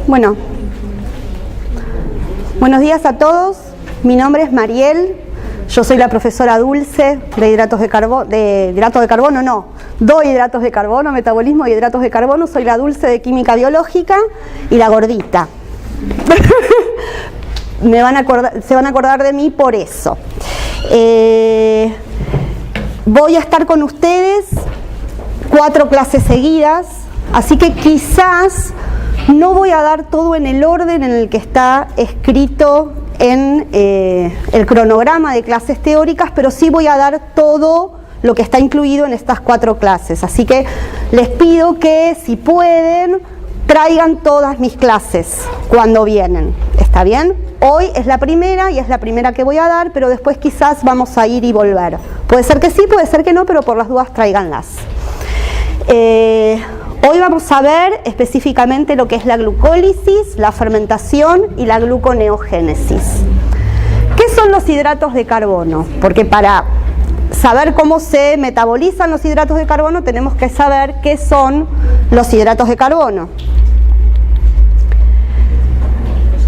Bueno, buenos días a todos. Mi nombre es Mariel. Yo soy la profesora Dulce de hidratos de carbono, doy hidratos de carbono, metabolismo y hidratos de carbono. Soy la Dulce de química biológica y la gordita. Se van a acordar de mí por eso. Voy a estar con ustedes 4 clases seguidas, así que quizás no voy a dar todo en el orden en el que está escrito en el cronograma de clases teóricas, pero sí voy a dar todo lo que está incluido en estas 4 clases. Así que les pido que, si pueden, traigan todas mis clases cuando vienen. ¿Está bien? Hoy es la primera y es la primera que voy a dar, pero después quizás vamos a ir y volver. Puede ser que sí, puede ser que no, pero por las dudas tráiganlas. Hoy vamos a ver específicamente lo que es la glucólisis, la fermentación y la gluconeogénesis. ¿Qué son los hidratos de carbono? Porque para saber cómo se metabolizan los hidratos de carbono tenemos que saber qué son los hidratos de carbono.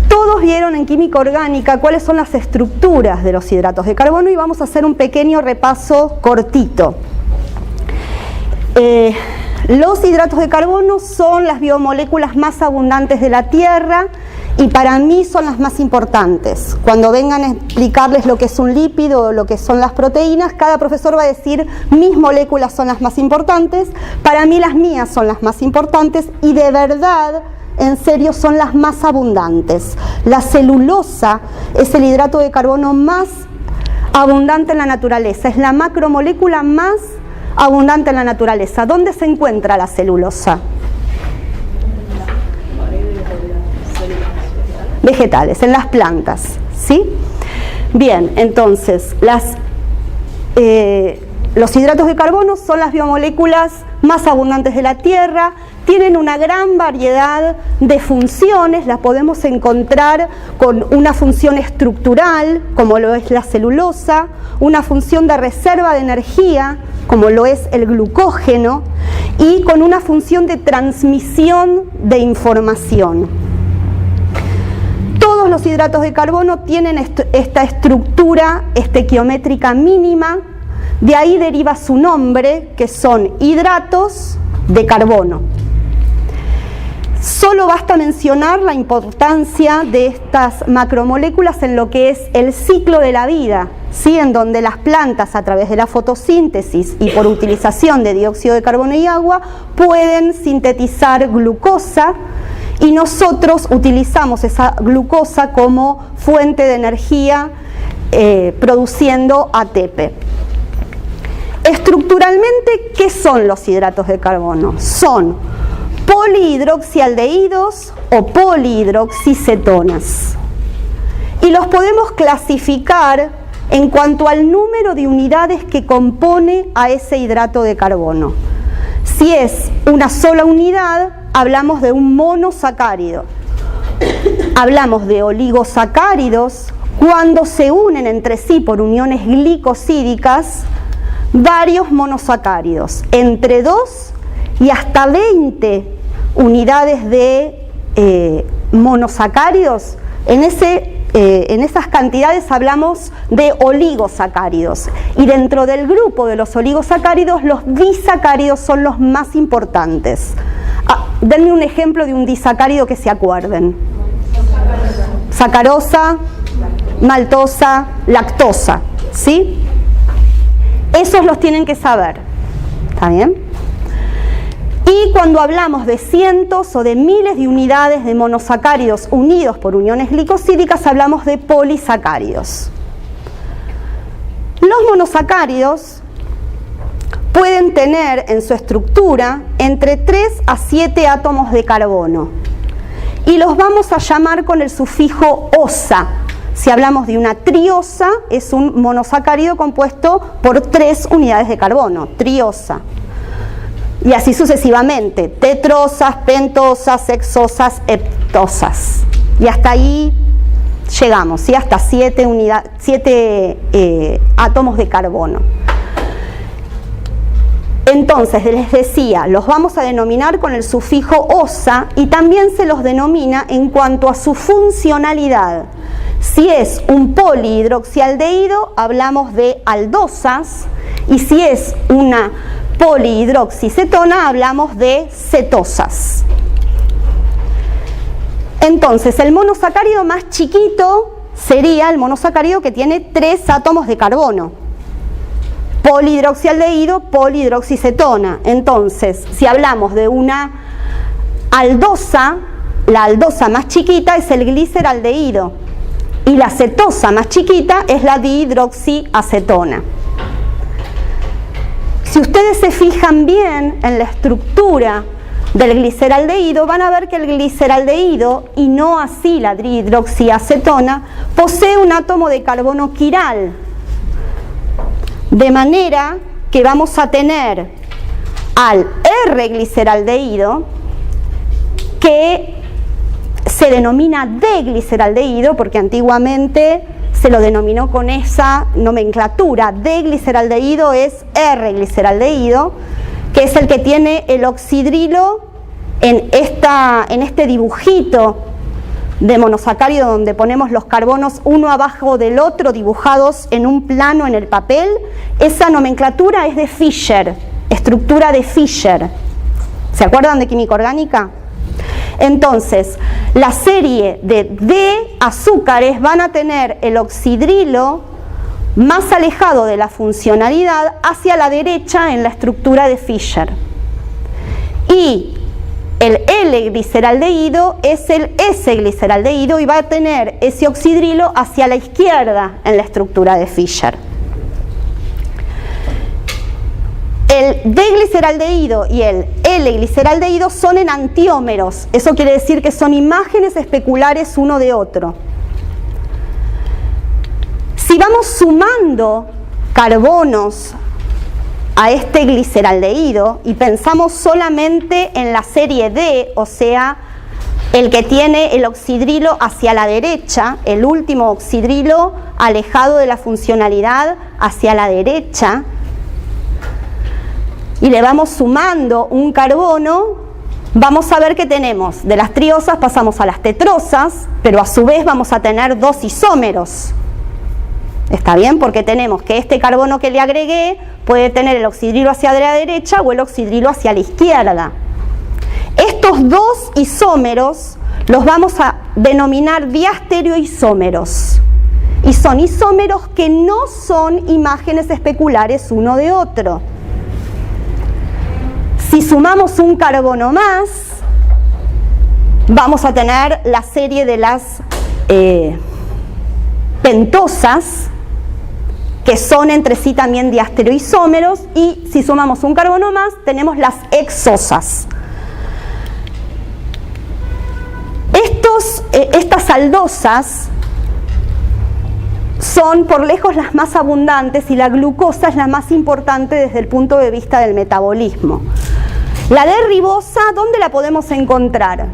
Todos vieron en química orgánica cuáles son las estructuras de los hidratos de carbono y vamos a hacer un pequeño repaso cortito. Los hidratos de carbono son las biomoléculas más abundantes de la Tierra y para mí son las más importantes. Cuando vengan a explicarles lo que es un lípido o lo que son las proteínas, cada profesor va a decir: mis moléculas son las más importantes, para mí las mías son las más importantes y de verdad, en serio, son las más abundantes. La celulosa es el hidrato de carbono más abundante en la naturaleza, es la macromolécula más abundante en la naturaleza. ¿Dónde se encuentra la celulosa? Vegetales, en las plantas, ¿sí? Bien, entonces, los hidratos de carbono son las biomoléculas más abundantes de la Tierra, tienen una gran variedad de funciones, las podemos encontrar con una función estructural, como lo es la celulosa, una función de reserva de energía, como lo es el glucógeno, y con una función de transmisión de información. Todos los hidratos de carbono tienen esta estructura estequiométrica mínima, de ahí deriva su nombre, que son hidratos de carbono. Solo basta mencionar la importancia de estas macromoléculas en lo que es el ciclo de la vida, ¿sí? En donde las plantas, a través de la fotosíntesis y por utilización de dióxido de carbono y agua, pueden sintetizar glucosa y nosotros utilizamos esa glucosa como fuente de energía produciendo ATP. Estructuralmente, ¿qué son los hidratos de carbono? Son polihidroxialdehídos o polihidroxicetonas. Y los podemos clasificar en cuanto al número de unidades que compone a ese hidrato de carbono. Si es una sola unidad, hablamos de un monosacárido. Hablamos de oligosacáridos cuando se unen entre sí por uniones glicosídicas varios monosacáridos, entre 2 y hasta 20 unidades de monosacáridos. En esas cantidades hablamos de oligosacáridos, y dentro del grupo de los oligosacáridos, los disacáridos son los más importantes. Denme un ejemplo de un disacárido que se acuerden. Sacarosa, maltosa, lactosa, ¿sí? Esos los tienen que saber, ¿está bien? Y cuando hablamos de cientos o de miles de unidades de monosacáridos unidos por uniones glicosídicas, hablamos de polisacáridos. Los monosacáridos pueden tener en su estructura entre 3 a 7 átomos de carbono y los vamos a llamar con el sufijo osa. Si hablamos de una triosa, es un monosacárido compuesto por 3 unidades de carbono, triosa. Y así sucesivamente, tetrosas, pentosas, hexosas, heptosas. Y hasta ahí llegamos, ¿sí? Hasta 7 átomos de carbono. Entonces, les decía, los vamos a denominar con el sufijo osa y también se los denomina en cuanto a su funcionalidad. Si es un polihidroxialdehído, hablamos de aldosas, y si es una polihidroxicetona, hablamos de cetosas. Entonces, el monosacárido más chiquito sería el monosacárido que tiene 3 átomos de carbono. Polihidroxialdehído, polihidroxicetona. Entonces, si hablamos de una aldosa, la aldosa más chiquita es el gliceraldehído y la cetosa más chiquita es la dihidroxiacetona. Si ustedes se fijan bien en la estructura del gliceraldehído, van a ver que el gliceraldehído, y no así la dihidroxiacetona, posee un átomo de carbono quiral. De manera que vamos a tener al R-gliceraldehído, que se denomina D-gliceraldehído, porque antiguamente se lo denominó con esa nomenclatura. D-gliceraldehído es R-gliceraldehído, que es el que tiene el oxidrilo en este dibujito de monosacárido donde ponemos los carbonos uno abajo del otro dibujados en un plano en el papel. Esa nomenclatura es de Fischer, estructura de Fischer. ¿Se acuerdan de química orgánica? Entonces, la serie de D azúcares van a tener el oxidrilo más alejado de la funcionalidad hacia la derecha en la estructura de Fischer. Y el L-gliceraldehído es el S-gliceraldehído y va a tener ese oxidrilo hacia la izquierda en la estructura de Fischer. El D-gliceraldehído y el L-gliceraldehído son enantiómeros. Eso quiere decir que son imágenes especulares uno de otro. Si vamos sumando carbonos a este gliceraldehído y pensamos solamente en la serie D, o sea, el que tiene el oxidrilo hacia la derecha, el último oxidrilo alejado de la funcionalidad hacia la derecha, y le vamos sumando un carbono, vamos a ver que tenemos, de las triosas pasamos a las tetrosas, pero a su vez vamos a tener 2 isómeros. ¿Está bien? Porque tenemos que este carbono que le agregué puede tener el oxidrilo hacia la derecha o el oxidrilo hacia la izquierda. Estos 2 isómeros los vamos a denominar diastereoisómeros. Y son isómeros que no son imágenes especulares uno de otro. Si sumamos un carbono más, vamos a tener la serie de las pentosas, que son entre sí también diastereoisómeros, y si sumamos un carbono más, tenemos las hexosas. Estas aldosas son por lejos las más abundantes y la glucosa es la más importante desde el punto de vista del metabolismo. La D-ribosa, ¿dónde la podemos encontrar?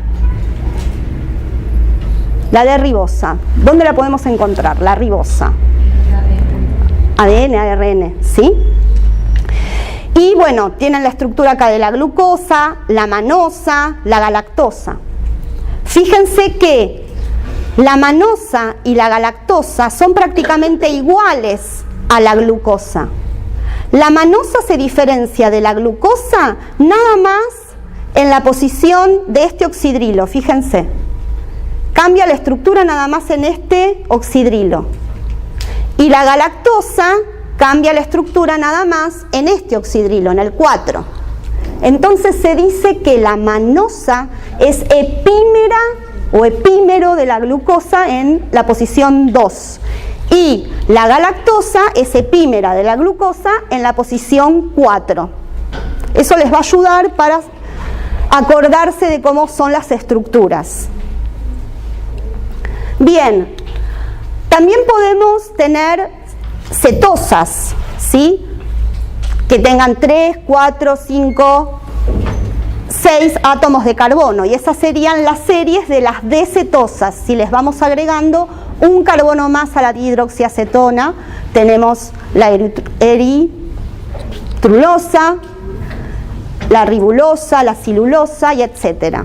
La D-ribosa, ¿dónde la podemos encontrar? La ribosa. ADN, ARN, ¿sí? Y bueno, tienen la estructura acá de la glucosa, la manosa, la galactosa. Fíjense que la manosa y la galactosa son prácticamente iguales a la glucosa. La manosa se diferencia de la glucosa nada más en la posición de este oxidrilo, fíjense. Cambia la estructura nada más en este oxidrilo. Y la galactosa cambia la estructura nada más en este oxidrilo, en el 4. Entonces se dice que la manosa es epímera o epímero de la glucosa en la posición 2. Y la galactosa es epímera de la glucosa en la posición 4. Eso les va a ayudar para acordarse de cómo son las estructuras. Bien. También podemos tener cetosas, ¿sí? Que tengan 3, 4, 5, 6 átomos de carbono, y esas serían las series de las D-cetosas. Si les vamos agregando un carbono más a la dihidroxiacetona, tenemos la eritrulosa, la ribulosa, la cilulosa y etcétera.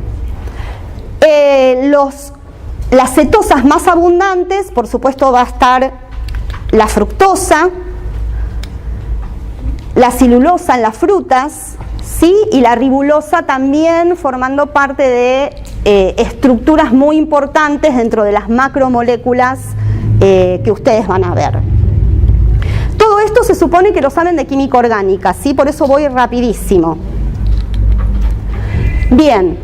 Las cetosas más abundantes, por supuesto, va a estar la fructosa, la cilulosa en las frutas, ¿sí? Y la ribulosa también formando parte de estructuras muy importantes dentro de las macromoléculas que ustedes van a ver. Todo esto se supone que lo saben de química orgánica, ¿sí? Por eso voy rapidísimo. Bien,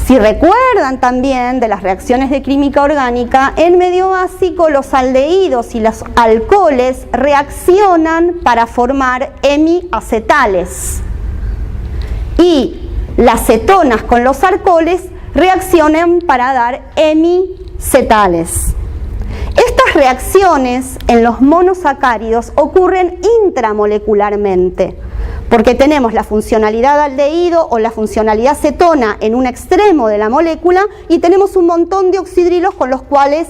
si recuerdan también de las reacciones de química orgánica, en medio básico los aldehídos y los alcoholes reaccionan para formar hemiacetales. Y las cetonas con los alcoholes reaccionan para dar hemicetales. Estas reacciones en los monosacáridos ocurren intramolecularmente, porque tenemos la funcionalidad aldehído o la funcionalidad cetona en un extremo de la molécula y tenemos un montón de oxidrilos con los cuales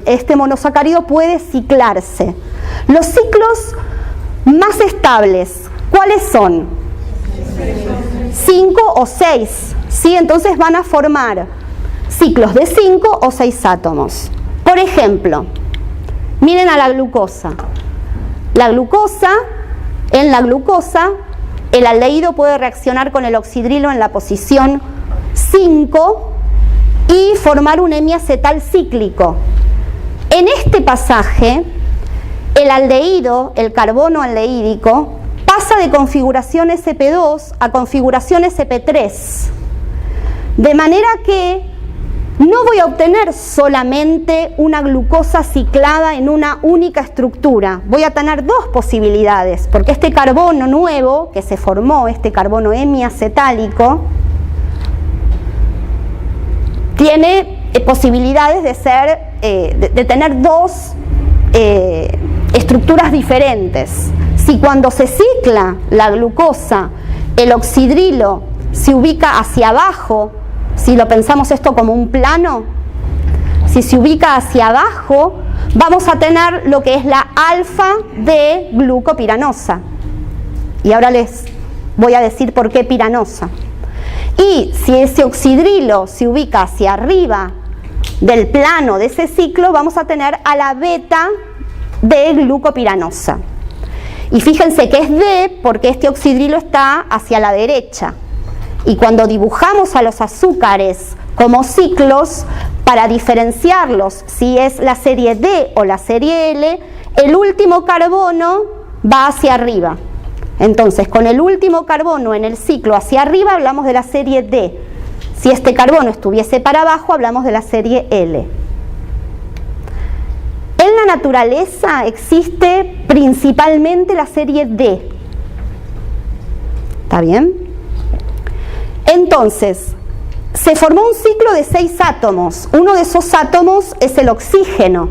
este monosacárido puede ciclarse. Los ciclos más estables, ¿cuáles son? 5 o 6, ¿sí? Entonces van a formar ciclos de 5 o 6 átomos. Por ejemplo, miren a la glucosa. En la glucosa, el aldehído puede reaccionar con el oxidrilo en la posición 5 y formar un hemiacetal cíclico. En este pasaje, el aldehído, el carbono aldehídico, pasa de configuración sp2 a configuración sp3. De manera que no voy a obtener solamente una glucosa ciclada en una única estructura. Voy a tener dos posibilidades, porque este carbono nuevo que se formó, este carbono hemiacetálico, tiene posibilidades de ser, de tener dos estructuras diferentes. Si cuando se cicla la glucosa, el oxidrilo se ubica hacia abajo, si lo pensamos esto como un plano, si se ubica hacia abajo, vamos a tener lo que es la alfa de glucopiranosa. Y ahora les voy a decir por qué piranosa. Y si ese oxidrilo se ubica hacia arriba del plano de ese ciclo, vamos a tener a la beta de glucopiranosa. Y fíjense que es D porque este oxidrilo está hacia la derecha. Y cuando dibujamos a los azúcares como ciclos, para diferenciarlos si es la serie D o la serie L, el último carbono va hacia arriba. Entonces, con el último carbono en el ciclo hacia arriba hablamos de la serie D. Si este carbono estuviese para abajo, hablamos de la serie L. En la naturaleza existe principalmente la serie D. ¿Está bien? Entonces, se formó un ciclo de 6 átomos. Uno de esos átomos es el oxígeno.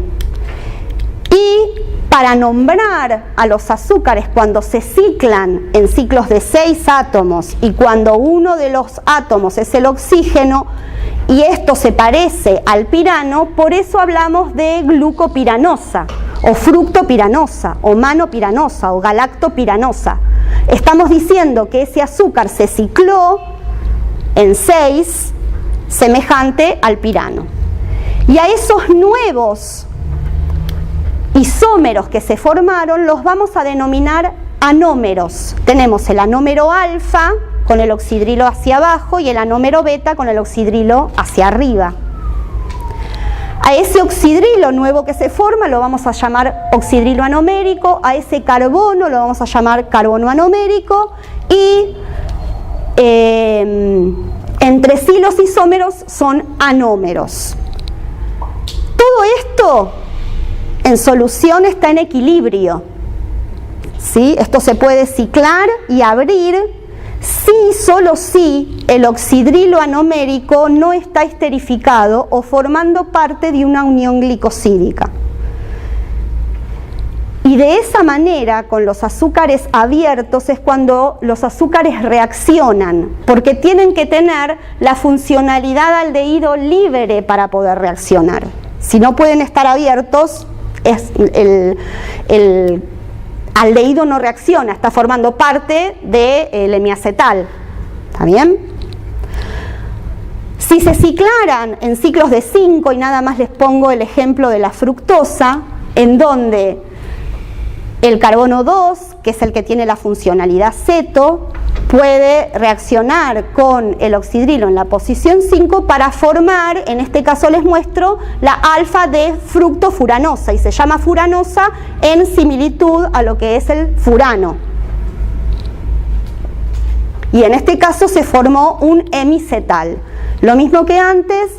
Y para nombrar a los azúcares cuando se ciclan en ciclos de 6 átomos y cuando uno de los átomos es el oxígeno y esto se parece al pirano, por eso hablamos de glucopiranosa o fructopiranosa o manopiranosa o galactopiranosa. Estamos diciendo que ese azúcar se cicló en 6, semejante al pirano. Y a esos nuevos isómeros que se formaron los vamos a denominar anómeros. Tenemos el anómero alfa con el oxidrilo hacia abajo y el anómero beta con el oxidrilo hacia arriba. A ese oxidrilo nuevo que se forma lo vamos a llamar oxidrilo anomérico, a ese carbono lo vamos a llamar carbono anomérico y entre sí los isómeros son anómeros. Todo esto en solución está en equilibrio, ¿sí? Esto se puede ciclar y abrir si, solo si, el oxidrilo anomérico no está esterificado o formando parte de una unión glicosídica. Y de esa manera, con los azúcares abiertos, es cuando los azúcares reaccionan, porque tienen que tener la funcionalidad aldehído libre para poder reaccionar. Si no pueden estar abiertos, aldehído no reacciona, está formando parte del hemiacetal. ¿Está bien? Si se ciclaran en ciclos de 5, y nada más les pongo el ejemplo de la fructosa, en donde el carbono 2, que es el que tiene la funcionalidad ceto, puede reaccionar con el oxidrilo en la posición 5 para formar, en este caso les muestro, la alfa de fructofuranosa, y se llama furanosa en similitud a lo que es el furano. Y en este caso se formó un hemicetal. Lo mismo que antes,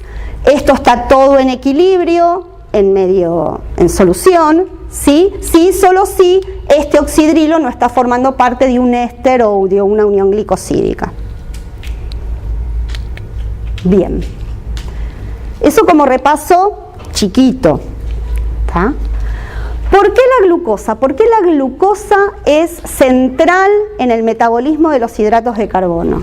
esto está todo en equilibrio, en solución, ¿sí? Sí, solo si este oxidrilo no está formando parte de un éster o de una unión glicosídica. Bien. Eso como repaso chiquito. ¿Tá? ¿Por qué la glucosa? ¿Por qué la glucosa es central en el metabolismo de los hidratos de carbono?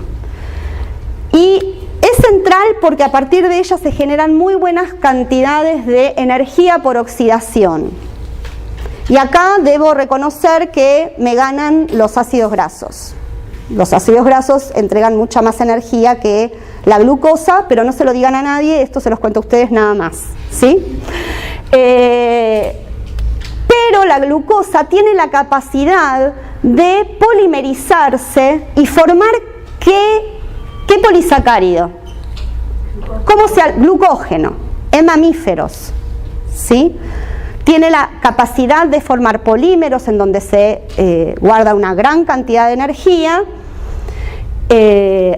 Y es central porque a partir de ella se generan muy buenas cantidades de energía por oxidación. Y acá debo reconocer que me ganan los ácidos grasos. Los ácidos grasos entregan mucha más energía que la glucosa, pero no se lo digan a nadie, esto se los cuento a ustedes nada más, ¿sí? Pero la glucosa tiene la capacidad de polimerizarse y formar ¿qué polisacárido? ¿Cómo sea? Glucógeno, en mamíferos, ¿sí? Tiene la capacidad de formar polímeros en donde se guarda una gran cantidad de energía,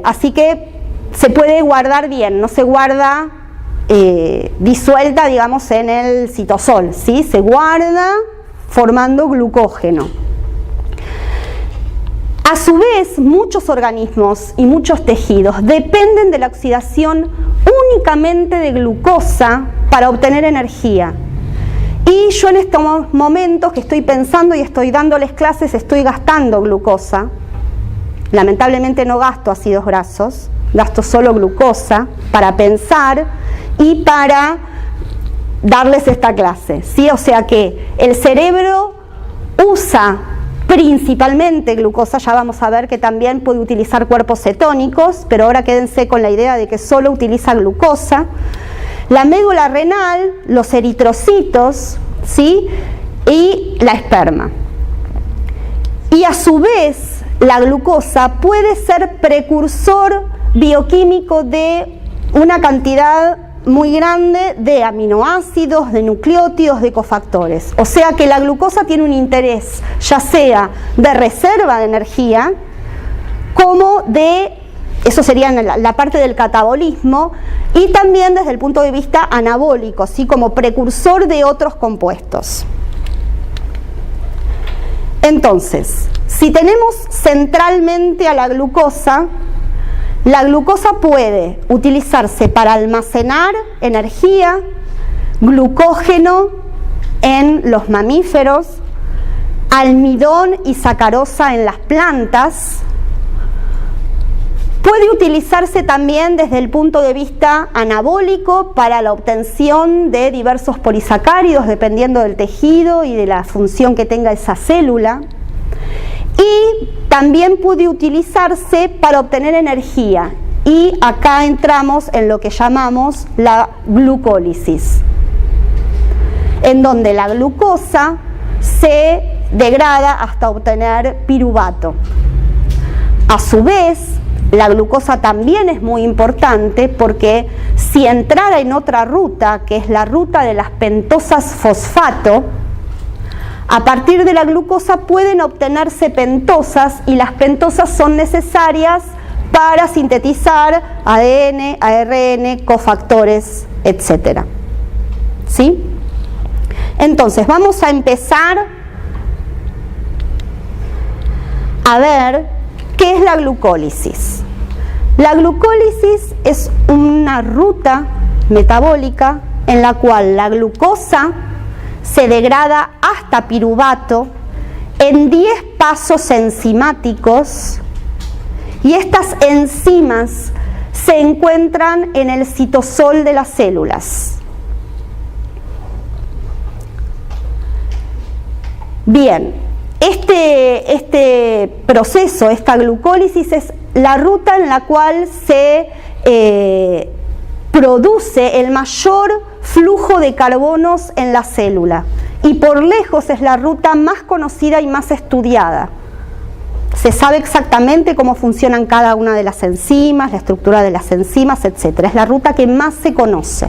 así que se puede guardar bien, no se guarda disuelta, digamos, en el citosol, ¿sí? Se guarda formando glucógeno. A su vez, muchos organismos y muchos tejidos dependen de la oxidación únicamente de glucosa para obtener energía. Y yo en estos momentos que estoy pensando y estoy dándoles clases, estoy gastando glucosa. Lamentablemente no gasto ácidos grasos, gasto solo glucosa para pensar y para darles esta clase, ¿sí? O sea que el cerebro usa principalmente glucosa, ya vamos a ver que también puede utilizar cuerpos cetónicos, pero ahora quédense con la idea de que solo utiliza glucosa. La médula renal, los eritrocitos, ¿sí? Y la esperma. Y a su vez, la glucosa puede ser precursor bioquímico de una cantidad muy grande de aminoácidos, de nucleótidos, de cofactores. O sea que la glucosa tiene un interés, ya sea de reserva de energía, como de, eso sería en la parte del catabolismo, y también desde el punto de vista anabólico, ¿sí? Como precursor de otros compuestos. Entonces, si tenemos centralmente a la glucosa puede utilizarse para almacenar energía, glucógeno en los mamíferos, almidón y sacarosa en las plantas. Puede utilizarse también desde el punto de vista anabólico para la obtención de diversos polisacáridos dependiendo del tejido y de la función que tenga esa célula. Y también puede utilizarse para obtener energía. Y acá entramos en lo que llamamos la glucólisis, en donde la glucosa se degrada hasta obtener piruvato. A su vez, la glucosa también es muy importante porque si entrara en otra ruta, que es la ruta de las pentosas fosfato, a partir de la glucosa pueden obtenerse pentosas y las pentosas son necesarias para sintetizar ADN, ARN, cofactores, etc. ¿Sí? Entonces vamos a empezar a ver qué es la glucólisis. La glucólisis es una ruta metabólica en la cual la glucosa se degrada hasta piruvato en 10 pasos enzimáticos y estas enzimas se encuentran en el citosol de las células. Bien, Este proceso, esta glucólisis, es la ruta en la cual se produce el mayor flujo de carbonos en la célula, y por lejos es la ruta más conocida y más estudiada. Se sabe exactamente cómo funcionan cada una de las enzimas, la estructura de las enzimas, etc. Es la ruta que más se conoce.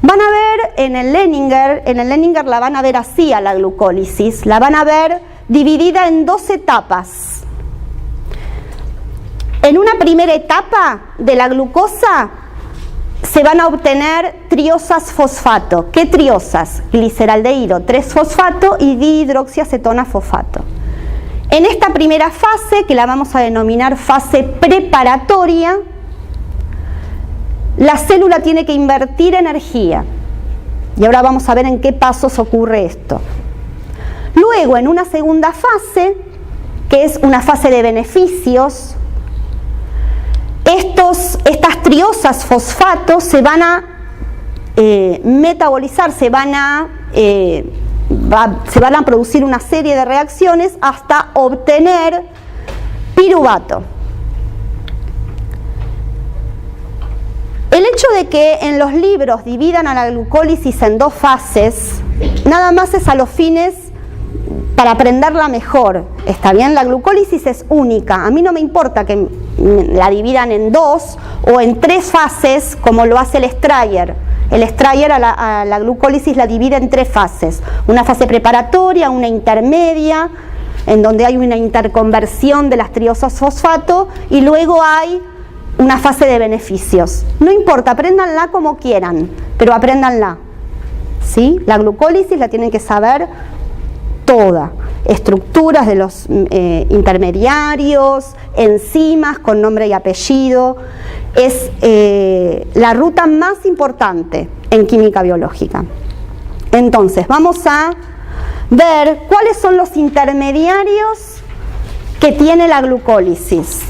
Van a ver en el Leninger la van a ver así a la glucólisis, la van a ver dividida en dos etapas. En una primera etapa de la glucosa se van a obtener triosas fosfato. ¿Qué triosas? Gliceraldehído 3-fosfato y dihidroxiacetona fosfato. En esta primera fase, que la vamos a denominar fase preparatoria, la célula tiene que invertir energía. Y ahora vamos a ver en qué pasos ocurre esto. Luego, en una segunda fase, que es una fase de beneficios, estas triosas fosfatos se van a metabolizar, se van a producir una serie de reacciones hasta obtener piruvato. El hecho de que en los libros dividan a la glucólisis en dos fases, nada más es a los fines para aprenderla mejor. Está bien, la glucólisis es única. A mí no me importa que la dividan en dos o en tres fases, como lo hace el Strayer. El Strayer a la glucólisis la divide en tres fases. Una fase preparatoria, una intermedia, en donde hay una interconversión de las triosas fosfato, y luego hay una fase de beneficios. No importa, apréndanla como quieran, pero apréndanla. ¿Sí? La glucólisis la tienen que saber toda. Estructuras de los intermediarios, enzimas con nombre y apellido. Es la ruta más importante en química biológica. Entonces, vamos a ver cuáles son los intermediarios que tiene la glucólisis.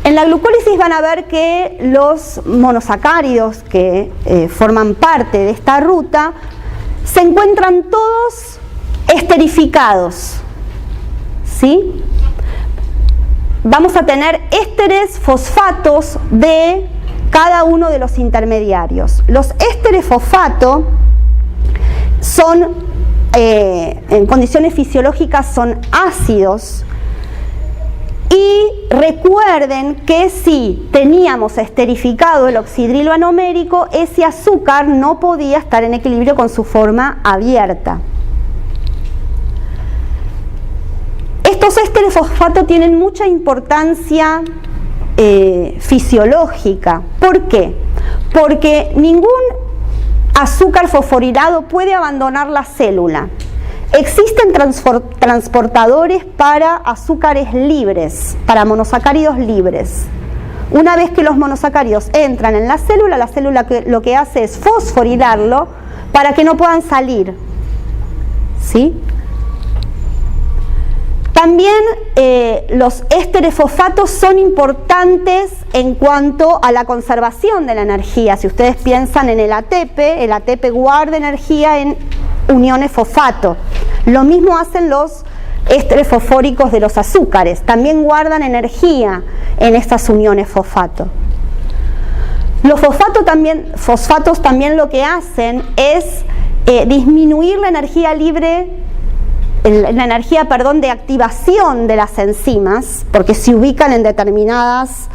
En la glucólisis van a ver que los monosacáridos que forman parte de esta ruta se encuentran todos esterificados, ¿sí? Vamos a tener ésteres fosfatos de cada uno de los intermediarios. Los ésteres fosfato son, en condiciones fisiológicas, son ácidos. Y recuerden que si teníamos esterificado el oxidrilo anomérico, ese azúcar no podía estar en equilibrio con su forma abierta. Estos ésteres fosfato tienen mucha importancia fisiológica. ¿Por qué? Porque ningún azúcar fosforilado puede abandonar la célula. Existen transportadores para azúcares libres, para monosacáridos libres. Una vez que los monosacáridos entran en la célula lo que hace es fosforilarlo para que no puedan salir. ¿Sí? También los ésteres fosfatos son importantes en cuanto a la conservación de la energía. Si ustedes piensan en el ATP guarda energía en uniones fosfato. Lo mismo hacen los ésteres fosfóricos de los azúcares, también guardan energía en estas uniones fosfato. Los fosfatos también lo que hacen es disminuir la energía de activación de las enzimas, porque se ubican en determinadas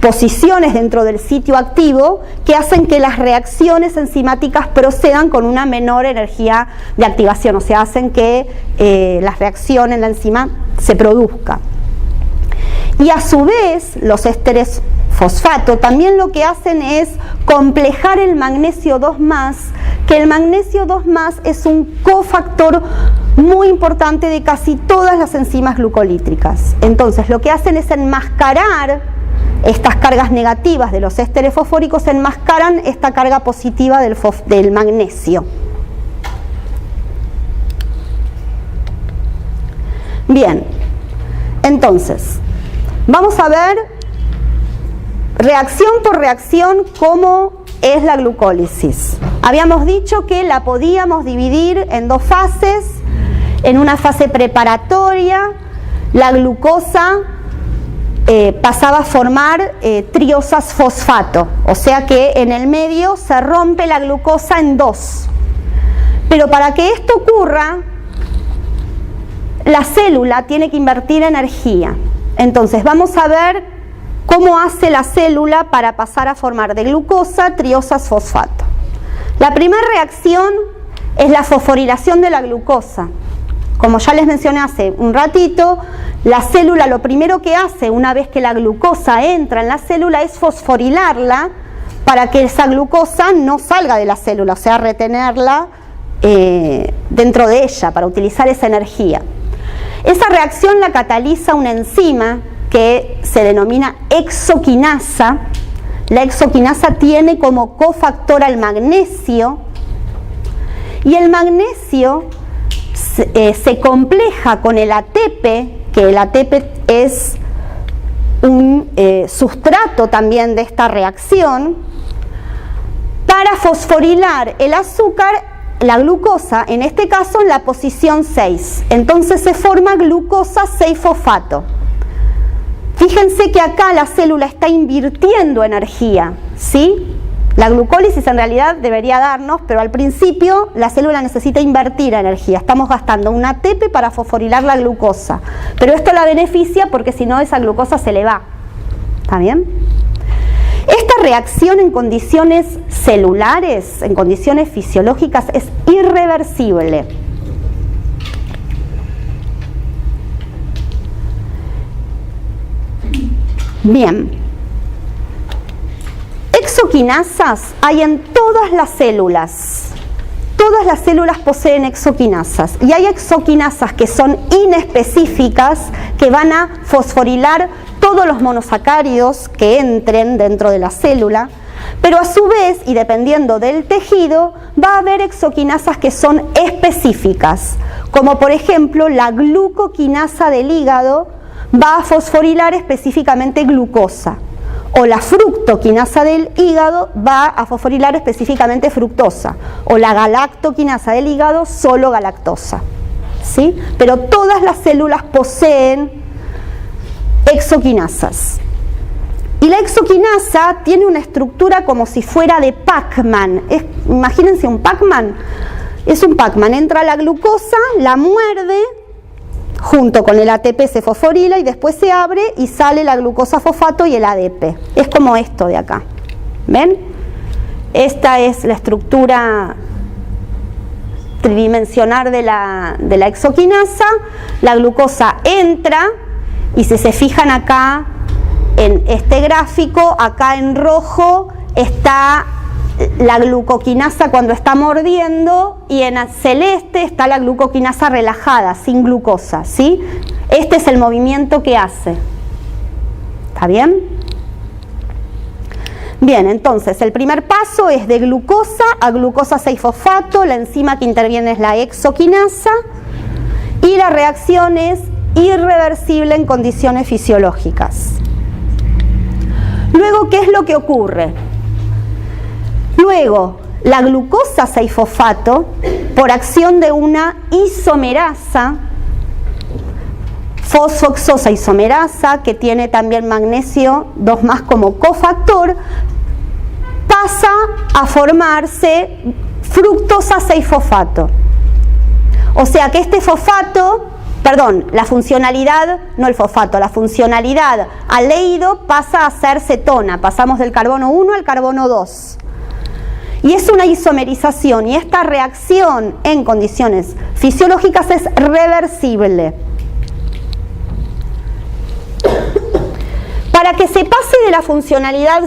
posiciones dentro del sitio activo que hacen que las reacciones enzimáticas procedan con una menor energía de activación, o sea, hacen que la reacción en la enzima se produzca. Y a su vez, los ésteres fosfato también lo que hacen es complejar el magnesio 2+, que el magnesio 2+ es un cofactor muy importante de casi todas las enzimas glucolítricas. Entonces, lo que hacen es enmascarar estas cargas negativas de los ésteres fosfóricos, enmascaran esta carga positiva del magnesio. Bien, entonces, vamos a ver reacción por reacción cómo es la glucólisis. Habíamos dicho que la podíamos dividir en dos fases. En una fase preparatoria, la glucosa pasaba a formar triosas fosfato, o sea que en el medio se rompe la glucosa en dos. Pero para que esto ocurra, la célula tiene que invertir energía. Entonces vamos a ver cómo hace la célula para pasar a formar de glucosa triosas fosfato. La primera reacción es la fosforilación de la glucosa. Como ya les mencioné hace un ratito, la célula lo primero que hace una vez que la glucosa entra en la célula es fosforilarla para que esa glucosa no salga de la célula, o sea, retenerla dentro de ella para utilizar esa energía. Esa reacción la cataliza una enzima que se denomina hexoquinasa. La hexoquinasa tiene como cofactor al magnesio y el magnesio se compleja con el ATP, que el ATP es un sustrato también de esta reacción, para fosforilar el azúcar, la glucosa, en este caso en la posición 6. Entonces se forma glucosa 6-fosfato. Fíjense que acá la célula está invirtiendo energía, ¿sí? La glucólisis en realidad debería darnos, pero al principio la célula necesita invertir energía. Estamos gastando un ATP para fosforilar la glucosa, pero esto la beneficia porque si no esa glucosa se le va. ¿Está bien? Esta reacción en condiciones celulares, en condiciones fisiológicas, es irreversible. Bien. Exoquinasas hay en todas las células. Todas las células poseen exoquinasas y hay exoquinasas que son inespecíficas, que van a fosforilar todos los monosacáridos que entren dentro de la célula, pero a su vez, y dependiendo del tejido, va a haber exoquinasas que son específicas, como por ejemplo la glucoquinasa del hígado va a fosforilar específicamente glucosa, o la fructoquinasa del hígado va a fosforilar específicamente fructosa, o la galactoquinasa del hígado solo galactosa, ¿sí? Pero todas las células poseen exoquinasas. Y la exoquinasa tiene una estructura como si fuera de Pac-Man. Imagínense un Pac-Man. Es un Pac-Man. Entra la glucosa, la muerde, junto con el ATP se fosforila y después se abre y sale la glucosa fosfato y el ADP. Es como esto de acá. ¿Ven? Esta es la estructura tridimensional de la exoquinasa. La glucosa entra y si se fijan acá en este gráfico, acá en rojo está la glucoquinasa cuando está mordiendo y en celeste está la glucoquinasa relajada, sin glucosa, ¿sí? Este es el movimiento que hace. ¿Está bien? Bien, entonces el primer paso es de glucosa a glucosa 6-fosfato, la enzima que interviene es la exoquinasa y la reacción es irreversible en condiciones fisiológicas. Luego, ¿qué es lo que ocurre? Luego, la glucosa 6-fosfato, por acción de una isomerasa, fosfoxosa isomerasa, que tiene también magnesio 2+ como cofactor, pasa a formarse fructosa 6-fosfato. O sea que este fosfato, la funcionalidad, no el fosfato, la funcionalidad aldehído pasa a ser cetona, pasamos del carbono 1 al carbono 2. Y es una isomerización y esta reacción en condiciones fisiológicas es reversible. Para que se pase de la funcionalidad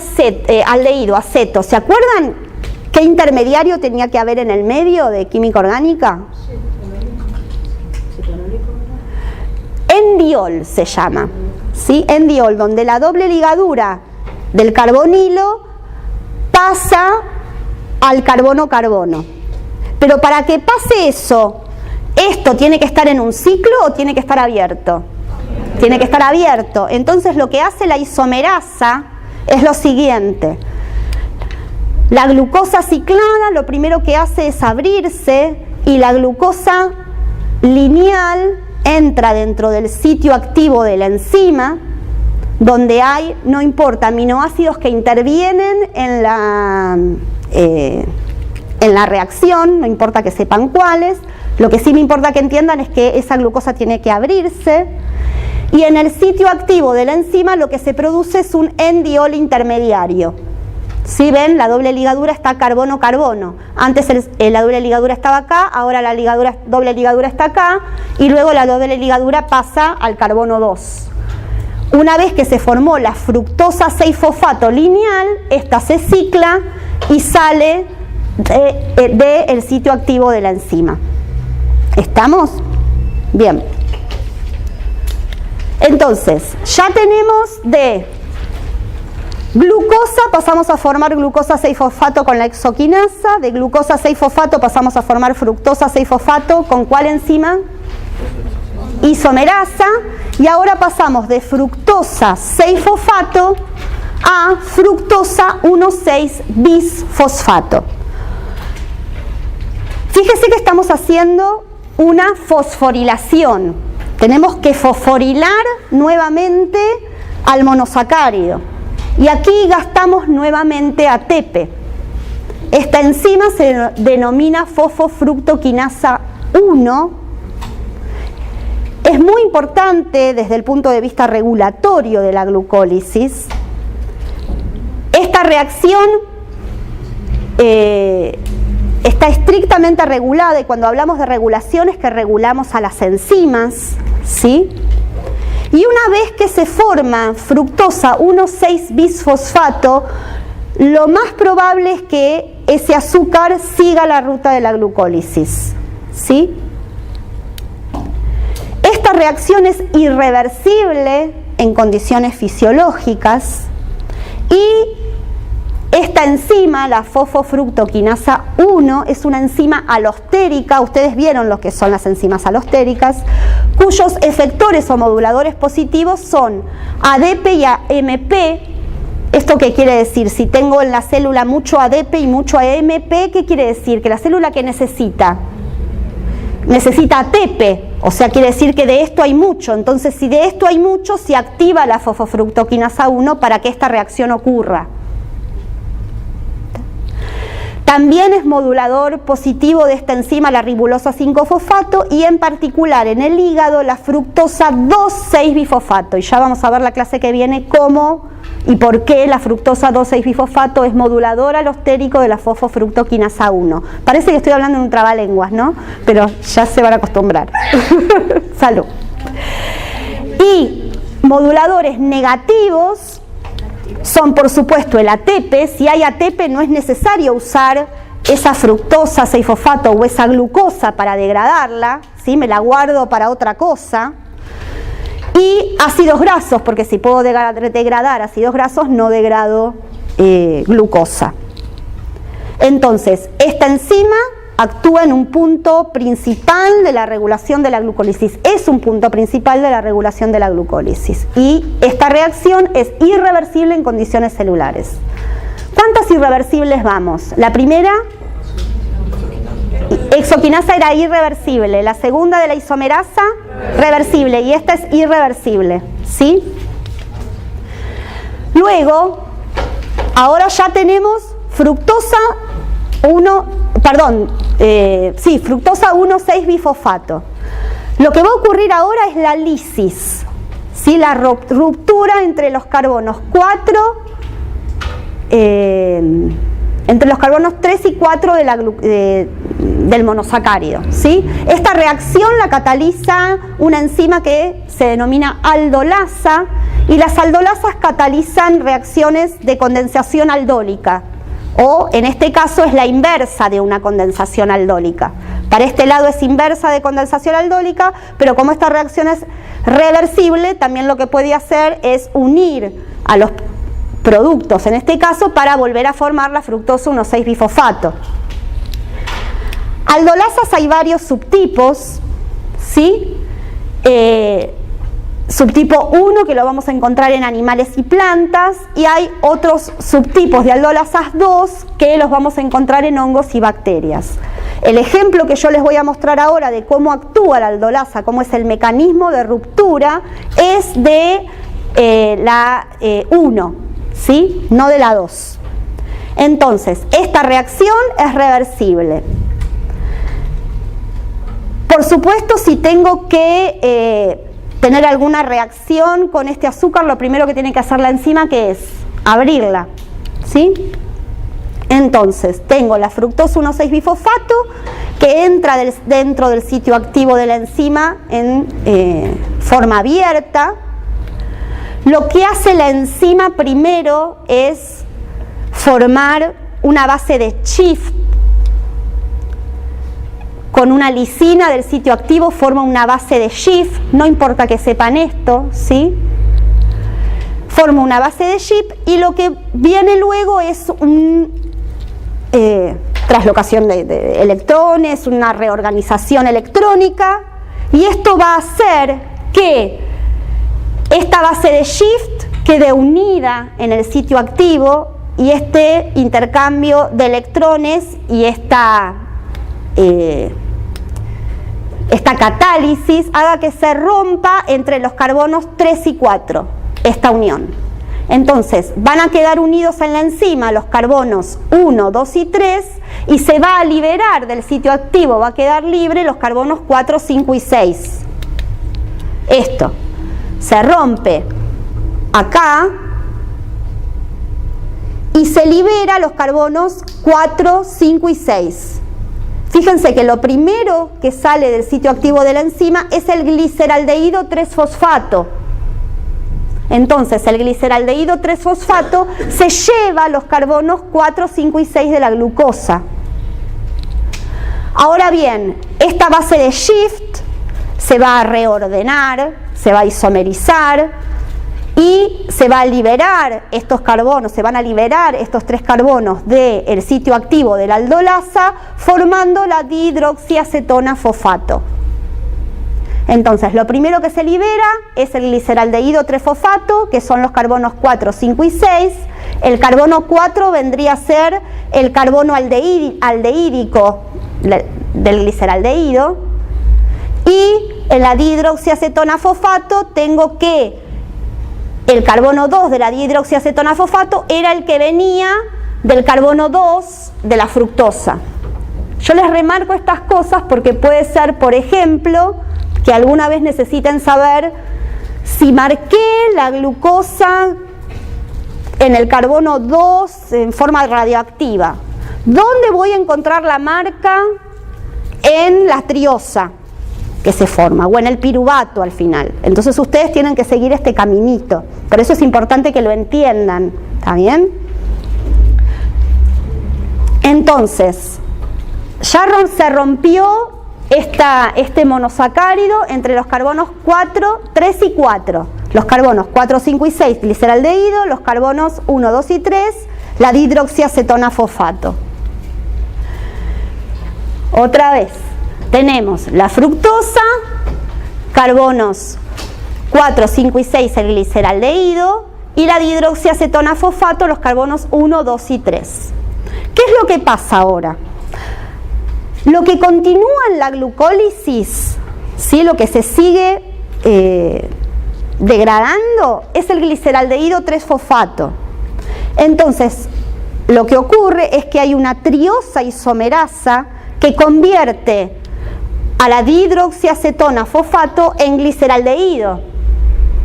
aldehído a ceto, ¿se acuerdan qué intermediario tenía que haber en el medio de química orgánica? Endiol se llama, ¿sí? Endiol, donde la doble ligadura del carbonilo pasa al carbono-carbono. Pero para que pase eso, ¿esto tiene que estar en un ciclo o tiene que estar abierto? Tiene que estar abierto. Entonces lo que hace la isomerasa es lo siguiente. La glucosa ciclada lo primero que hace es abrirse y la glucosa lineal entra dentro del sitio activo de la enzima, donde hay, no importa, aminoácidos que intervienen en la reacción, no importa que sepan cuáles, lo que sí me importa que entiendan es que esa glucosa tiene que abrirse, y en el sitio activo de la enzima lo que se produce es un endiol intermediario. ¿Sí ven? La doble ligadura está carbono-carbono. Antes la doble ligadura estaba acá, ahora la doble ligadura está acá, y luego la doble ligadura pasa al carbono 2. Una vez que se formó la fructosa 6-fosfato lineal, esta se cicla y sale del sitio activo de la enzima. ¿Estamos? Bien. Entonces, ya tenemos de glucosa pasamos a formar glucosa 6-fosfato con la hexoquinasa, de glucosa 6-fosfato pasamos a formar fructosa 6-fosfato con ¿cuál enzima? Isomerasa, y ahora pasamos de fructosa 6-fosfato a fructosa 1,6-bisfosfato. Fíjese que estamos haciendo una fosforilación. Tenemos que fosforilar nuevamente al monosacárido. Y aquí gastamos nuevamente ATP. Esta enzima se denomina fosfofructoquinasa 1. Es muy importante desde el punto de vista regulatorio de la glucólisis. Esta reacción está estrictamente regulada, y cuando hablamos de regulación es que regulamos a las enzimas, ¿sí? Y una vez que se forma fructosa 1,6-bisfosfato, lo más probable es que ese azúcar siga la ruta de la glucólisis, ¿sí? Esta reacción es irreversible en condiciones fisiológicas, y esta enzima, la fosfofructoquinasa 1, es una enzima alostérica. Ustedes vieron lo que son las enzimas alostéricas, cuyos efectores o moduladores positivos son ADP y AMP. ¿Esto qué quiere decir? Si tengo en la célula mucho ADP y mucho AMP, ¿qué quiere decir? Que la célula ¿qué necesita? Necesita ATP, o sea, quiere decir que de esto hay mucho. Entonces, si de esto hay mucho, se activa la fosfofructoquinasa 1 para que esta reacción ocurra. También es modulador positivo de esta enzima la ribulosa 5-fosfato, y en particular en el hígado la fructosa 2,6-bifosfato. Y ya vamos a ver la clase que viene cómo y por qué la fructosa 2,6-bifosfato es modulador alostérico de la fosfofructoquinasa 1. Parece que estoy hablando en un trabalenguas, ¿no? Pero ya se van a acostumbrar. Salud. Y moduladores negativos son, por supuesto, el ATP. Si hay ATP no es necesario usar esa fructosa 6-fosfato o esa glucosa para degradarla, ¿sí? Me la guardo para otra cosa. Y ácidos grasos, porque si puedo degradar ácidos grasos, no degrado glucosa. Entonces, esta enzima actúa en un punto principal de la regulación de la glucólisis. Es un punto principal de la regulación de la glucólisis. Y esta reacción es irreversible en condiciones celulares. ¿Cuántas irreversibles vamos? La primera, hexoquinasa, era irreversible. La segunda, de la isomerasa, reversible. Y esta es irreversible, ¿sí? Luego, ahora ya tenemos fructosa fructosa 1,6-bifosfato. Lo que va a ocurrir ahora es la lisis, ¿sí? La ruptura entre los carbonos 4, entre los carbonos 3 y 4 del monosacárido, ¿sí? Esta reacción la cataliza una enzima que se denomina aldolasa, y las aldolasas catalizan reacciones de condensación aldólica, o en este caso es la inversa de una condensación aldólica. Para este lado es inversa de condensación aldólica, pero como esta reacción es reversible, también lo que puede hacer es unir a los productos, en este caso, para volver a formar la fructosa 1,6-bifosfato. Aldolasas hay varios subtipos, ¿sí? subtipo 1 que lo vamos a encontrar en animales y plantas, y hay otros subtipos de aldolasas 2 que los vamos a encontrar en hongos y bacterias. El ejemplo que yo les voy a mostrar ahora de cómo actúa la aldolasa, cómo es el mecanismo de ruptura, es de la 1, ¿sí? No de la 2. Entonces, esta reacción es reversible. Por supuesto, si tengo que tener alguna reacción con este azúcar, lo primero que tiene que hacer la enzima, ¿qué es? Abrirla, ¿sí? Entonces, tengo la fructosa 1,6-bifosfato que entra dentro del sitio activo de la enzima en forma abierta. Lo que hace la enzima primero es formar una base de Schiff. Con una lisina del sitio activo forma una base de Schiff, no importa que sepan esto, ¿sí? Forma una base de Schiff y lo que viene luego es una translocación de electrones, una reorganización electrónica, y esto va a hacer que esta base de Schiff quede unida en el sitio activo y este intercambio de electrones y esta catálisis haga que se rompa entre los carbonos 3 y 4, esta unión. Entonces, van a quedar unidos en la enzima los carbonos 1, 2 y 3 y se va a liberar del sitio activo, va a quedar libre los carbonos 4, 5 y 6. Esto se rompe acá y se libera los carbonos 4, 5 y 6. Fíjense que lo primero que sale del sitio activo de la enzima es el gliceraldehído 3-fosfato. Entonces, el gliceraldehído 3-fosfato se lleva los carbonos 4, 5 y 6 de la glucosa. Ahora bien, esta base de Schiff se va a reordenar, se va a isomerizar y se va a liberar estos carbonos, se van a liberar estos 3 carbonos del sitio activo de la aldolasa, formando la dihidroxiacetona fosfato. Entonces, lo primero que se libera es el gliceraldehído 3-fosfato, que son los carbonos 4, 5 y 6. El carbono 4 vendría a ser el carbono aldehídico del gliceraldehído. Y en la dihidroxiacetona fosfato tengo que el carbono 2 de la dihidroxiacetona fosfato era el que venía del carbono 2 de la fructosa. Yo les remarco estas cosas porque puede ser, por ejemplo, que alguna vez necesiten saber si marqué la glucosa en el carbono 2 en forma radioactiva. ¿Dónde voy a encontrar la marca? En la triosa que se forma, o en el piruvato al final. Entonces ustedes tienen que seguir este caminito. Por eso es importante que lo entiendan, ¿está bien? Entonces, ya se rompió este monosacárido entre los carbonos 4, 3 y 4. Los carbonos 4, 5 y 6, gliceraldehído, los carbonos 1, 2 y 3, la dihidroxiacetona fosfato. Otra vez, tenemos la fructosa, carbonos 4, 5 y 6, el gliceraldehído, y la dihidroxiacetona fosfato, los carbonos 1, 2 y 3. ¿Qué es lo que pasa ahora? Lo que continúa en la glucólisis, ¿sí? Lo que se sigue degradando es el gliceraldehído 3-fosfato. Entonces, lo que ocurre es que hay una triosa isomerasa que convierte a la dihidroxiacetona fosfato en gliceraldehído,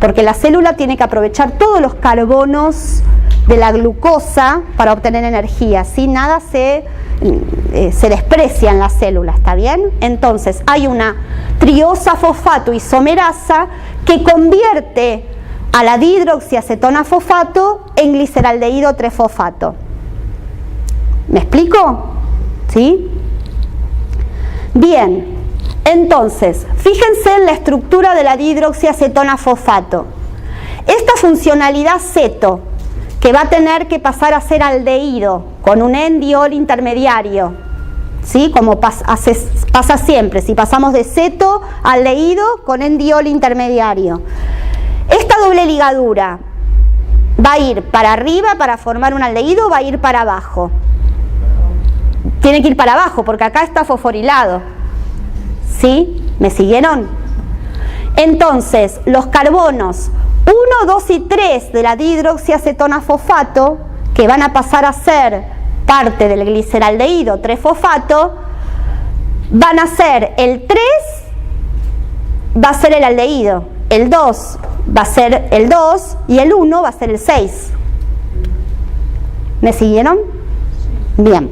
porque la célula tiene que aprovechar todos los carbonos de la glucosa para obtener energía, ¿sí? Nada se desprecia en la célula, ¿está bien? Entonces hay una triosa fosfato isomerasa que convierte a la dihidroxiacetona fosfato en gliceraldehído 3-fosfato. ¿Me explico? ¿Sí? Bien, entonces, fíjense en la estructura de la dihidroxiacetona fosfato. Esta funcionalidad ceto, que va a tener que pasar a ser aldehído con un endiol intermediario, ¿sí? Como pasa siempre, si pasamos de ceto a aldehído con endiol intermediario. doble ligadura va a ir para arriba para formar un aldehído o va a ir para abajo. Tiene que ir para abajo porque acá está fosforilado. ¿Sí? ¿Me siguieron? Entonces, los carbonos 1, 2 y 3 de la dihidroxiacetona-fosfato, que van a pasar a ser parte del gliceraldehído 3-fosfato, van a ser el 3, va a ser el aldehído, el 2 va a ser el 2 y el 1 va a ser el 6. ¿Me siguieron? Bien.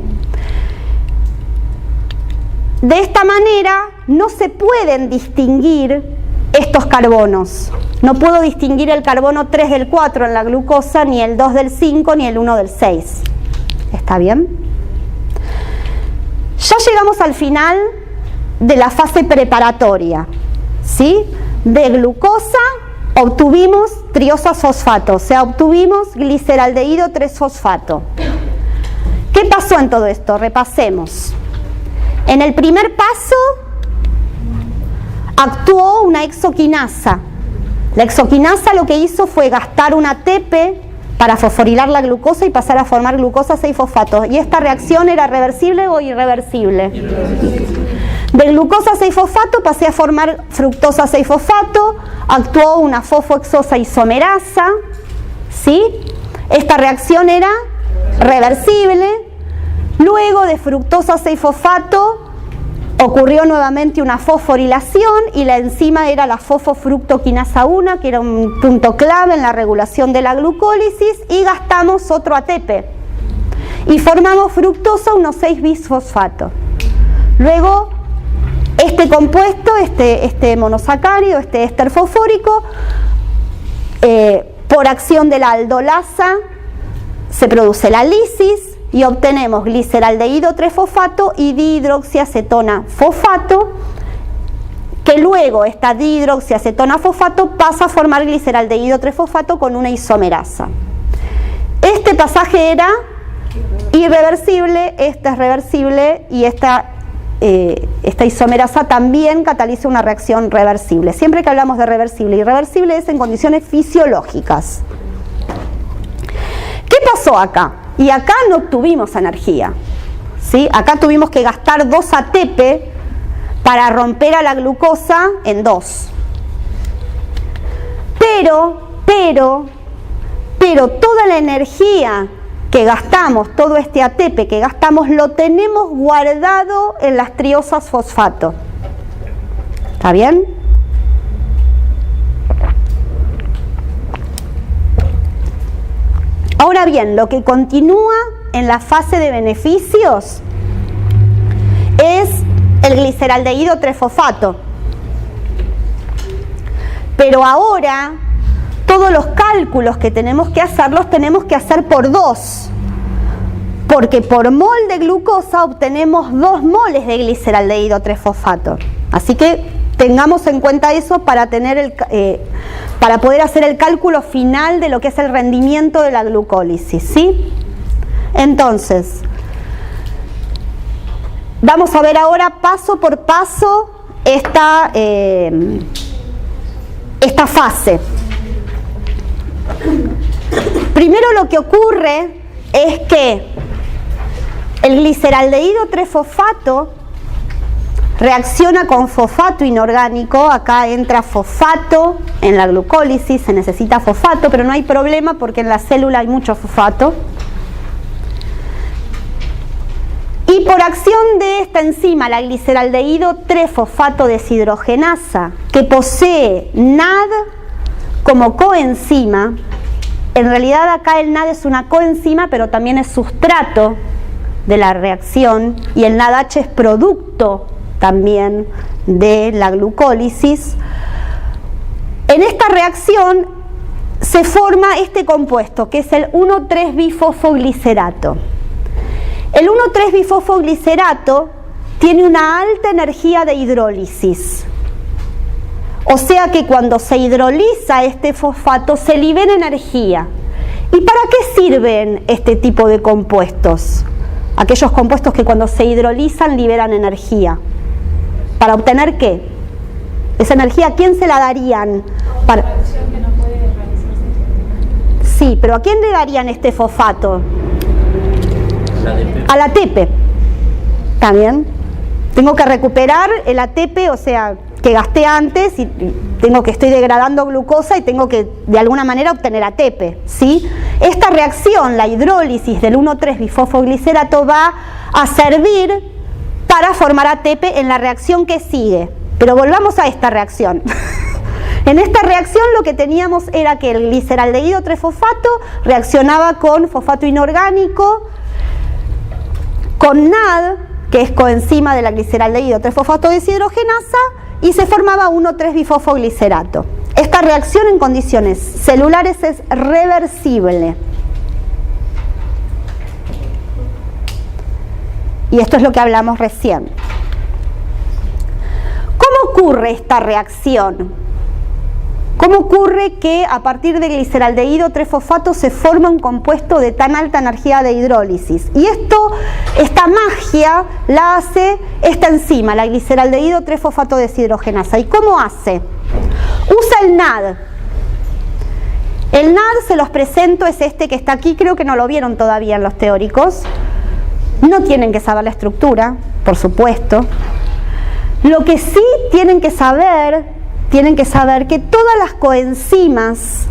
De esta manera no se pueden distinguir estos carbonos. No puedo distinguir el carbono 3 del 4 en la glucosa, ni el 2 del 5, ni el 1 del 6. ¿Está bien? Ya llegamos al final de la fase preparatoria, ¿sí? De glucosa obtuvimos triosas-fosfato, o sea, obtuvimos gliceraldehído 3-fosfato. ¿Qué pasó en todo esto? Repasemos. En el primer paso actuó una exoquinasa. La exoquinasa lo que hizo fue gastar un ATP para fosforilar la glucosa y pasar a formar glucosa 6-fosfato. ¿Y esta reacción era reversible o irreversible? De glucosa 6-fosfato pasé a formar fructosa 6-fosfato, actuó una fosfohexosa isomerasa, ¿sí? Esta reacción era reversible. Luego de fructosa 6-fosfato ocurrió nuevamente una fosforilación y la enzima era la fosfofructoquinasa 1, que era un punto clave en la regulación de la glucólisis, y gastamos otro ATP y formamos fructosa 1,6-bisfosfato. Luego este compuesto, este monosacárido, este éster fosfórico, por acción de la aldolasa se produce la lisis y obtenemos gliceraldehído 3-fosfato y dihidroxiacetona-fosfato, que luego esta dihidroxiacetona-fosfato pasa a formar gliceraldehído 3-fosfato con una isomerasa. Este pasaje era irreversible, este es reversible y esta isomerasa también cataliza una reacción reversible. Siempre que hablamos de reversible y irreversible es en condiciones fisiológicas. ¿Qué pasó acá? Y acá no obtuvimos energía, ¿sí? Acá tuvimos que gastar 2 ATP para romper a la glucosa en 2. Pero toda la energía que gastamos, todo este ATP que gastamos, lo tenemos guardado en las triosas fosfato. ¿Está bien? Ahora bien, lo que continúa en la fase de beneficios es el gliceraldehído 3-fosfato. Pero ahora todos los cálculos que tenemos que hacer los tenemos que hacer por 2. Porque por mol de glucosa obtenemos 2 moles de gliceraldehído 3-fosfato. Así que tengamos en cuenta eso para poder hacer el cálculo final de lo que es el rendimiento de la glucólisis, ¿sí? Entonces, vamos a ver ahora paso por paso esta fase. Primero lo que ocurre es que el gliceraldehído 3-fosfato reacciona con fosfato inorgánico. Acá entra fosfato en la glucólisis, se necesita fosfato, pero no hay problema porque en la célula hay mucho fosfato. Y por acción de esta enzima, la gliceraldehído 3-fosfato deshidrogenasa, que posee NAD como coenzima, en realidad acá el NAD es una coenzima, pero también es sustrato de la reacción, y el NADH es producto también de la glucólisis. En esta reacción se forma este compuesto que es el 1,3-bifosfoglicerato. El 1,3-bifosfoglicerato tiene una alta energía de hidrólisis, o sea que cuando se hidroliza este fosfato se libera energía. ¿Y para qué sirven este tipo de compuestos? Aquellos compuestos que cuando se hidrolizan liberan energía. ¿Para obtener qué? Esa energía, ¿a quién se la darían? Para... Sí, pero ¿a quién le darían este fosfato? Al ATP. ¿Está bien? Tengo que recuperar el ATP, o sea, que gasté antes, y estoy degradando glucosa y tengo que de alguna manera obtener ATP, ¿sí? Esta reacción, la hidrólisis del 1,3-bifosfoglicerato, va a servir para formar ATP en la reacción que sigue. Pero volvamos a esta reacción. En esta reacción lo que teníamos era que el gliceraldehído 3-fosfato reaccionaba con fosfato inorgánico, con NAD, que es coenzima de la gliceraldehído 3-fosfato deshidrogenasa, y se formaba 1,3-bifosfoglicerato. Esta reacción en condiciones celulares es reversible. Y esto es lo que hablamos recién. ¿Cómo ocurre esta reacción? ¿Cómo ocurre que a partir de gliceraldehído 3-fosfato se forma un compuesto de tan alta energía de hidrólisis? Y esta magia la hace esta enzima, la gliceraldehído 3-fosfato deshidrogenasa. ¿Y cómo hace? Usa el NAD. El NAD, se los presento, es este que está aquí, creo que no lo vieron todavía en los teóricos. No tienen que saber la estructura, por supuesto. Lo que sí tienen que saber que todas las coenzimas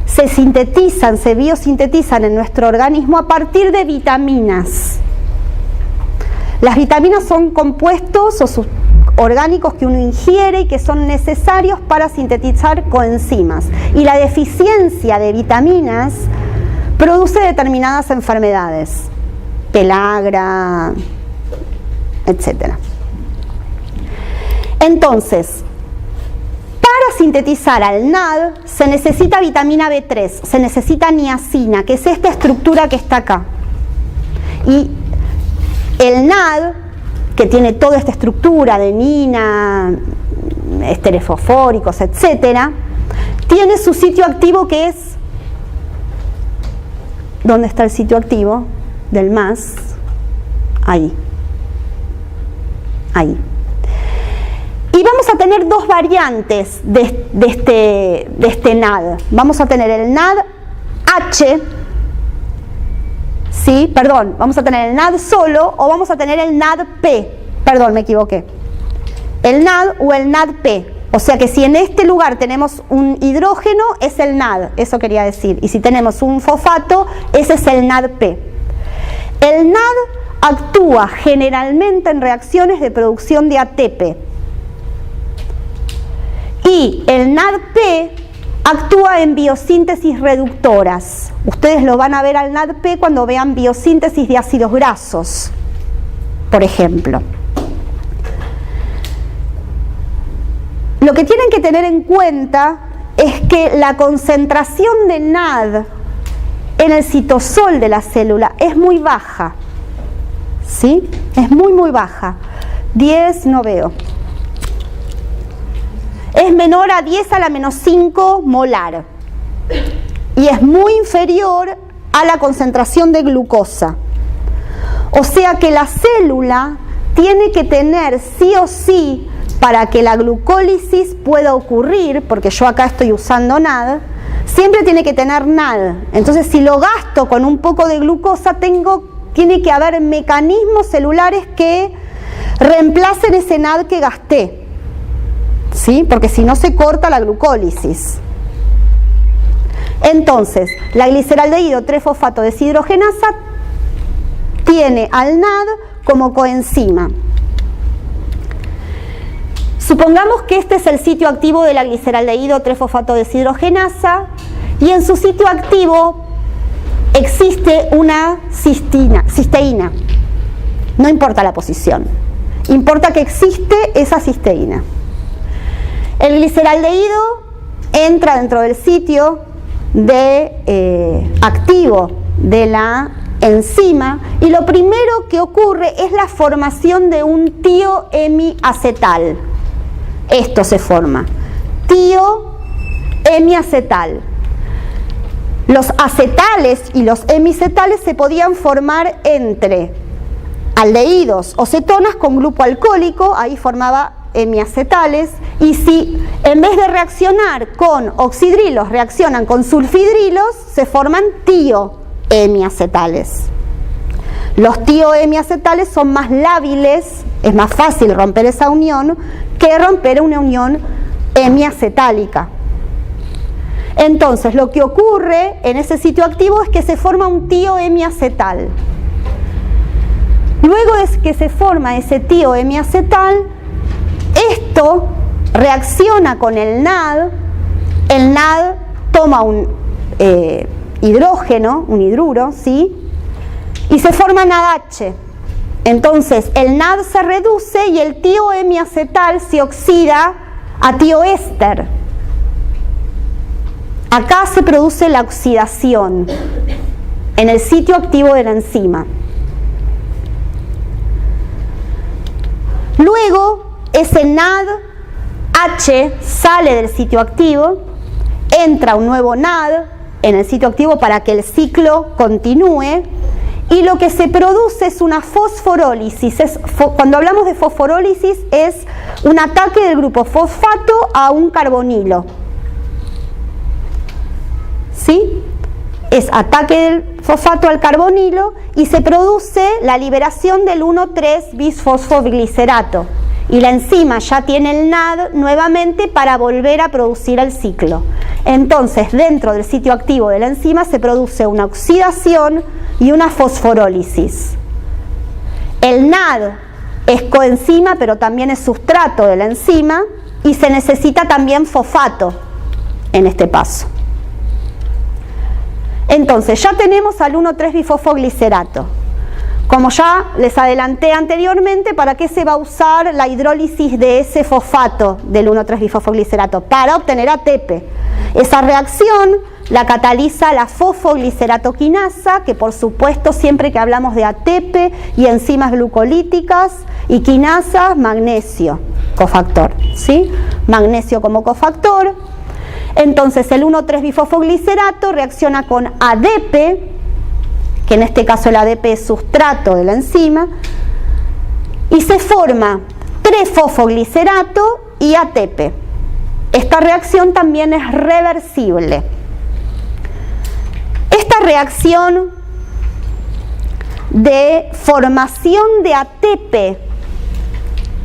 se sintetizan, se biosintetizan en nuestro organismo a partir de vitaminas. Las vitaminas son compuestos o orgánicos que uno ingiere y que son necesarios para sintetizar coenzimas. Y la deficiencia de vitaminas produce determinadas enfermedades, pelagra, etc. Entonces, para sintetizar al NAD se necesita vitamina B3, se necesita niacina, que es esta estructura que está acá. Y el NAD, que tiene toda esta estructura de nina, esteres fosfóricos, etc., tiene su sitio activo, que es... ¿Dónde está el sitio activo del MAS? Ahí. Ahí. Y vamos a tener dos variantes de este NAD. Vamos a tener el NAD-H, ¿sí? Perdón, vamos a tener el NAD solo o vamos a tener el NAD-P. Perdón, me equivoqué. El NAD o el NAD-P. O sea que si en este lugar tenemos un hidrógeno, es el NAD, eso quería decir. Y si tenemos un fosfato, ese es el NAD-P. El NAD actúa generalmente en reacciones de producción de ATP. Y el NAD-P actúa en biosíntesis reductoras. Ustedes lo van a ver al NAD-P cuando vean biosíntesis de ácidos grasos, por ejemplo. Lo que tienen que tener en cuenta es que la concentración de NAD en el citosol de la célula es muy baja, ¿sí? Es muy baja. 10 no veo. Es menor a 10 a la menos 5 molar y es muy inferior a la concentración de glucosa. O sea que la célula tiene que tener sí o sí, para que la glucólisis pueda ocurrir, porque yo acá estoy usando NAD, siempre tiene que tener NAD. Entonces, si lo gasto con un poco de glucosa, tiene que haber mecanismos celulares que reemplacen ese NAD que gasté, ¿sí? Porque si no se corta la glucólisis. Entonces, la gliceraldehído 3-fosfato deshidrogenasa tiene al NAD como coenzima. Supongamos que este es el sitio activo de la gliceraldehído 3-fosfato deshidrogenasa y en su sitio activo existe una cisteína. No importa la posición, importa que existe esa cisteína. El gliceraldehído entra dentro del sitio activo de la enzima y lo primero que ocurre es la formación de un tiohemiacetal. Esto se forma, tiohemiacetal. Los acetales y los hemicetales se podían formar entre aldehídos o cetonas con grupo alcohólico, ahí formaba hemiacetales, y si en vez de reaccionar con oxidrilos reaccionan con sulfidrilos, se forman tiohemiacetales. Los tiohemiacetales son más lábiles, es más fácil romper esa unión que romper una unión hemiacetálica. Entonces, lo que ocurre en ese sitio activo es que se forma un tiohemiacetal. Luego de que se forma ese tiohemiacetal, esto reacciona con el NAD toma un hidrógeno, un hidruro, ¿sí? Y se forma NADH. Entonces, el NAD se reduce y el tiohemiacetal se oxida a tioéster. Acá se produce la oxidación en el sitio activo de la enzima. Luego, ese NADH sale del sitio activo, entra un nuevo NAD en el sitio activo para que el ciclo continúe, y lo que se produce es una fosforólisis. Cuando hablamos de fosforólisis es un ataque del grupo fosfato a un carbonilo. ¿Sí? Es ataque del fosfato al carbonilo y se produce la liberación del 1,3-bisfosfoglicerato. Y la enzima ya tiene el NAD nuevamente para volver a producir el ciclo. Entonces, dentro del sitio activo de la enzima se produce una oxidación y una fosforólisis. El NAD es coenzima, pero también es sustrato de la enzima, y se necesita también fosfato en este paso. Entonces, ya tenemos al 1,3-bifosfoglicerato. Como ya les adelanté anteriormente, ¿para qué se va a usar la hidrólisis de ese fosfato del 1,3-bifosfoglicerato? Para obtener ATP. Esa reacción la cataliza la fosfogliceratoquinasa, que por supuesto siempre que hablamos de ATP y enzimas glucolíticas y quinasas, magnesio, cofactor, ¿sí? Magnesio como cofactor. Entonces el 1,3-bifosfoglicerato reacciona con ADP, que en este caso el ADP es sustrato de la enzima, y se forma 3-fosfoglicerato y ATP. Esta reacción también es reversible. Esta reacción de formación de ATP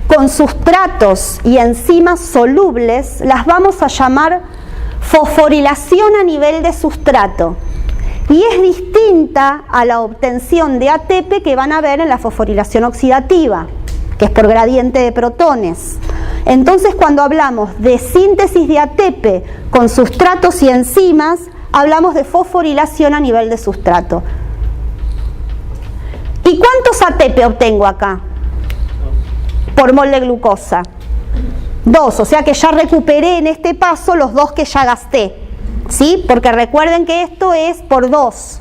con sustratos y enzimas solubles las vamos a llamar fosforilación a nivel de sustrato. Y es distinta a la obtención de ATP que van a ver en la fosforilación oxidativa, que es por gradiente de protones. Entonces, cuando hablamos de síntesis de ATP con sustratos y enzimas, hablamos de fosforilación a nivel de sustrato. ¿Y cuántos ATP obtengo acá? Por mol de glucosa. 2, o sea que ya recuperé en este paso los 2 que ya gasté. ¿Sí? Porque recuerden que esto es por 2.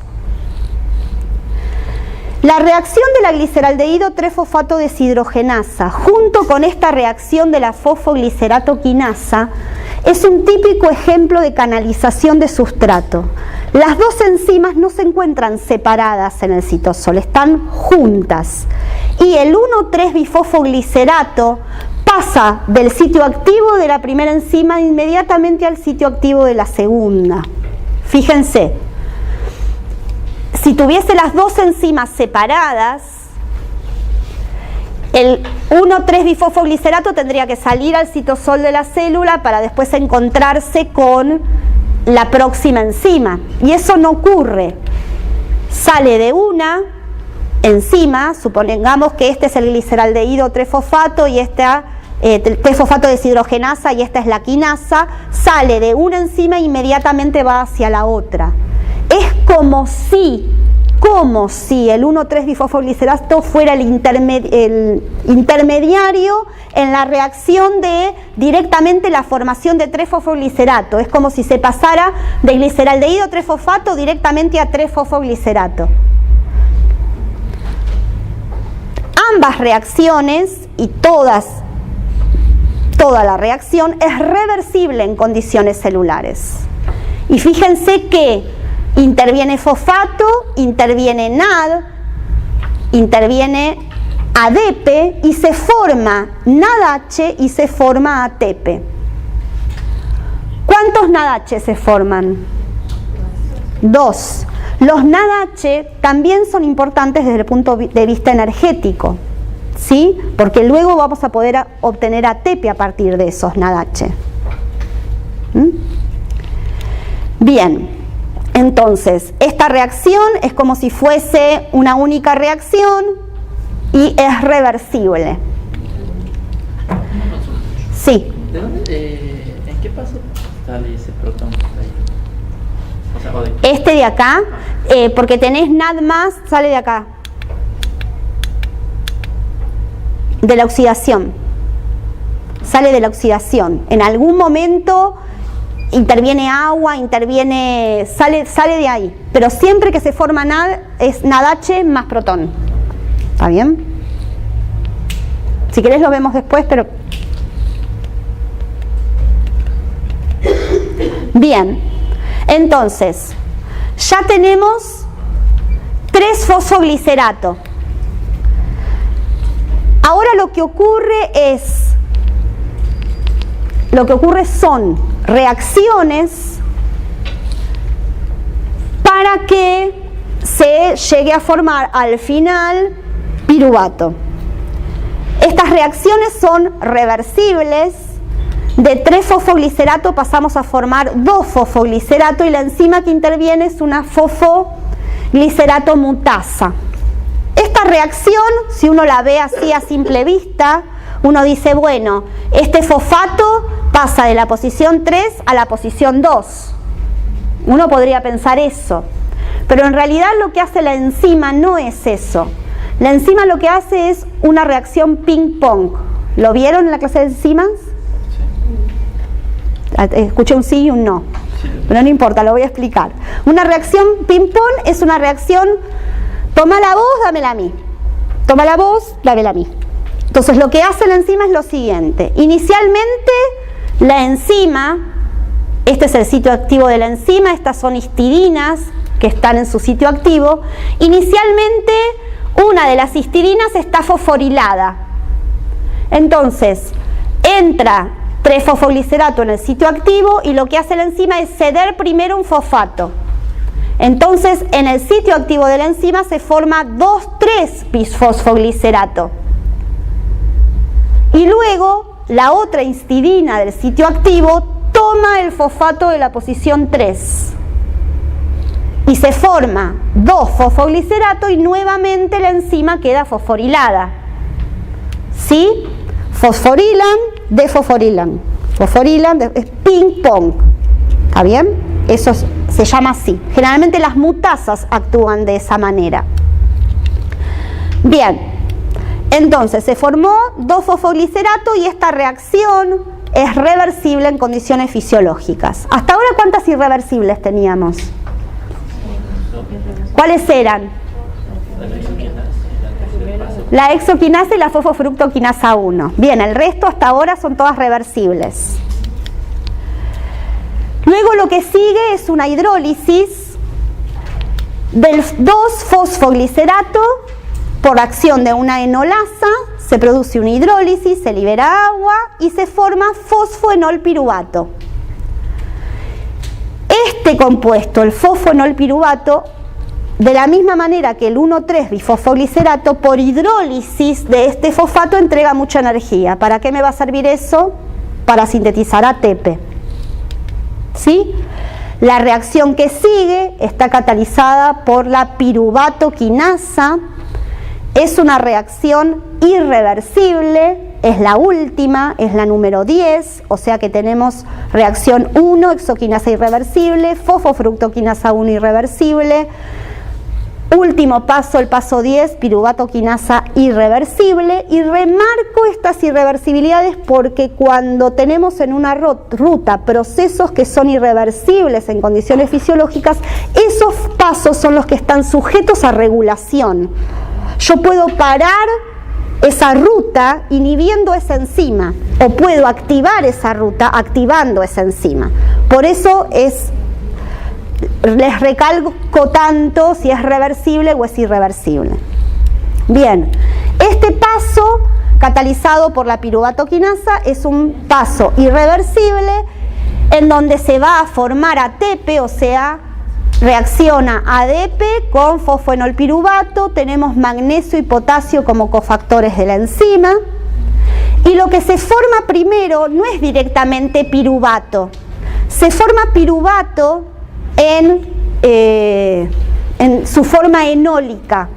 La reacción de la gliceraldehído 3-fosfato deshidrogenasa junto con esta reacción de la fosfogliceratoquinasa es un típico ejemplo de canalización de sustrato. Las dos enzimas no se encuentran separadas en el citosol, están juntas. Y el 1,3-bifosfoglicerato pasa del sitio activo de la primera enzima inmediatamente al sitio activo de la segunda. Fíjense, si tuviese las dos enzimas separadas, el 1,3-bifosfoglicerato tendría que salir al citosol de la célula para después encontrarse con la próxima enzima. Y eso no ocurre. Sale de una enzima, supongamos que este es el gliceraldehído 3-fosfato y esta 3-fosfato deshidrogenasa y esta es la quinasa, sale de una enzima e inmediatamente va hacia la otra. Es como si el 1,3-bifosfoglicerato fuera el intermediario en la reacción de directamente la formación de 3-fosfoglicerato. Es como si se pasara de gliceraldehído 3-fosfato directamente a 3-fosfoglicerato. Ambas reacciones y toda la reacción es reversible en condiciones celulares. Y fíjense que interviene fosfato, interviene NAD, interviene ADP y se forma NADH y se forma ATP. ¿Cuántos NADH se forman? 2. Los NADH también son importantes desde el punto de vista energético, ¿sí? Porque luego vamos a poder obtener ATP a partir de esos NADH. Bien, entonces, esta reacción es como si fuese una única reacción y es reversible. Sí. ¿De dónde, en qué paso sale ese protón ahí? O sea, Este de acá, porque tenés NAD más, sale de acá. De la oxidación. Sale de la oxidación. En algún momento interviene agua, sale de ahí. Pero siempre que se forma NAD, es NADH más protón. ¿Está bien? Si querés lo vemos después, pero... Bien, entonces, ya tenemos 3-fosfoglicerato. Ahora lo que ocurre son reacciones para que se llegue a formar al final piruvato. Estas reacciones son reversibles. De 3-fosfoglicerato pasamos a formar 2-fosfoglicerato y la enzima que interviene es una fosfoglicerato mutasa. Esta reacción, si uno la ve así a simple vista, uno dice, bueno, este fosfato pasa de la posición 3 a la posición 2. Uno podría pensar eso, pero en realidad lo que hace la enzima no es eso. La enzima lo que hace es una reacción ping-pong. ¿Lo vieron en la clase de enzimas? Escuché un sí y un no, pero no importa, lo voy a explicar. Una reacción ping-pong es una reacción, toma la vos, dámela a mí. Toma la vos, dámela a mí. Entonces lo que hace la enzima es lo siguiente. Inicialmente la enzima, este es el sitio activo de la enzima, estas son histidinas que están en su sitio activo. Inicialmente una de las histidinas está fosforilada. Entonces entra 3-fosfoglicerato en el sitio activo y lo que hace la enzima es ceder primero un fosfato. Entonces en el sitio activo de la enzima se forma 2,3-bisfosfoglicerato. Y luego la otra histidina del sitio activo toma el fosfato de la posición 3. Y se forma 2-fosfoglicerato y nuevamente la enzima queda fosforilada. ¿Sí? Fosforilan, defosforilan. Fosforilan, es ping-pong. ¿Está bien? Eso se llama así. Generalmente las mutasas actúan de esa manera. Bien, entonces se formó 2-fosfoglicerato y esta reacción es reversible en condiciones fisiológicas. Hasta ahora, ¿cuántas irreversibles teníamos? ¿Cuáles eran? La exoquinasa y la fosfofructoquinasa 1. Bien, el resto hasta ahora son todas reversibles. Luego lo que sigue es una hidrólisis del 2-fosfoglicerato por acción de una enolasa. Se produce una hidrólisis, se libera agua y se forma fosfoenolpiruvato. Este compuesto, el fosfoenolpiruvato, de la misma manera que el 1,3-bifosfoglicerato, por hidrólisis de este fosfato entrega mucha energía. ¿Para qué me va a servir eso? Para sintetizar ATP. ¿Sí? La reacción que sigue está catalizada por la piruvatoquinasa. Es una reacción irreversible, es la última, es la número 10, o sea que tenemos reacción 1, exoquinasa irreversible, fosfofructoquinasa 1 irreversible. Último paso, el paso 10, piruvatoquinasa irreversible, y remarco estas irreversibilidades porque cuando tenemos en una ruta procesos que son irreversibles en condiciones fisiológicas, esos pasos son los que están sujetos a regulación. Yo puedo parar esa ruta inhibiendo esa enzima o puedo activar esa ruta activando esa enzima. Por eso les recalco tanto si es reversible o es irreversible. Bien, Este paso, catalizado por la piruvatoquinasa, es un paso irreversible en donde se va a formar ATP, o sea, reacciona ADP con fosfoenolpiruvato, tenemos magnesio y potasio como cofactores de la enzima, y lo que se forma primero no es directamente piruvato, se forma piruvato en su forma enólica.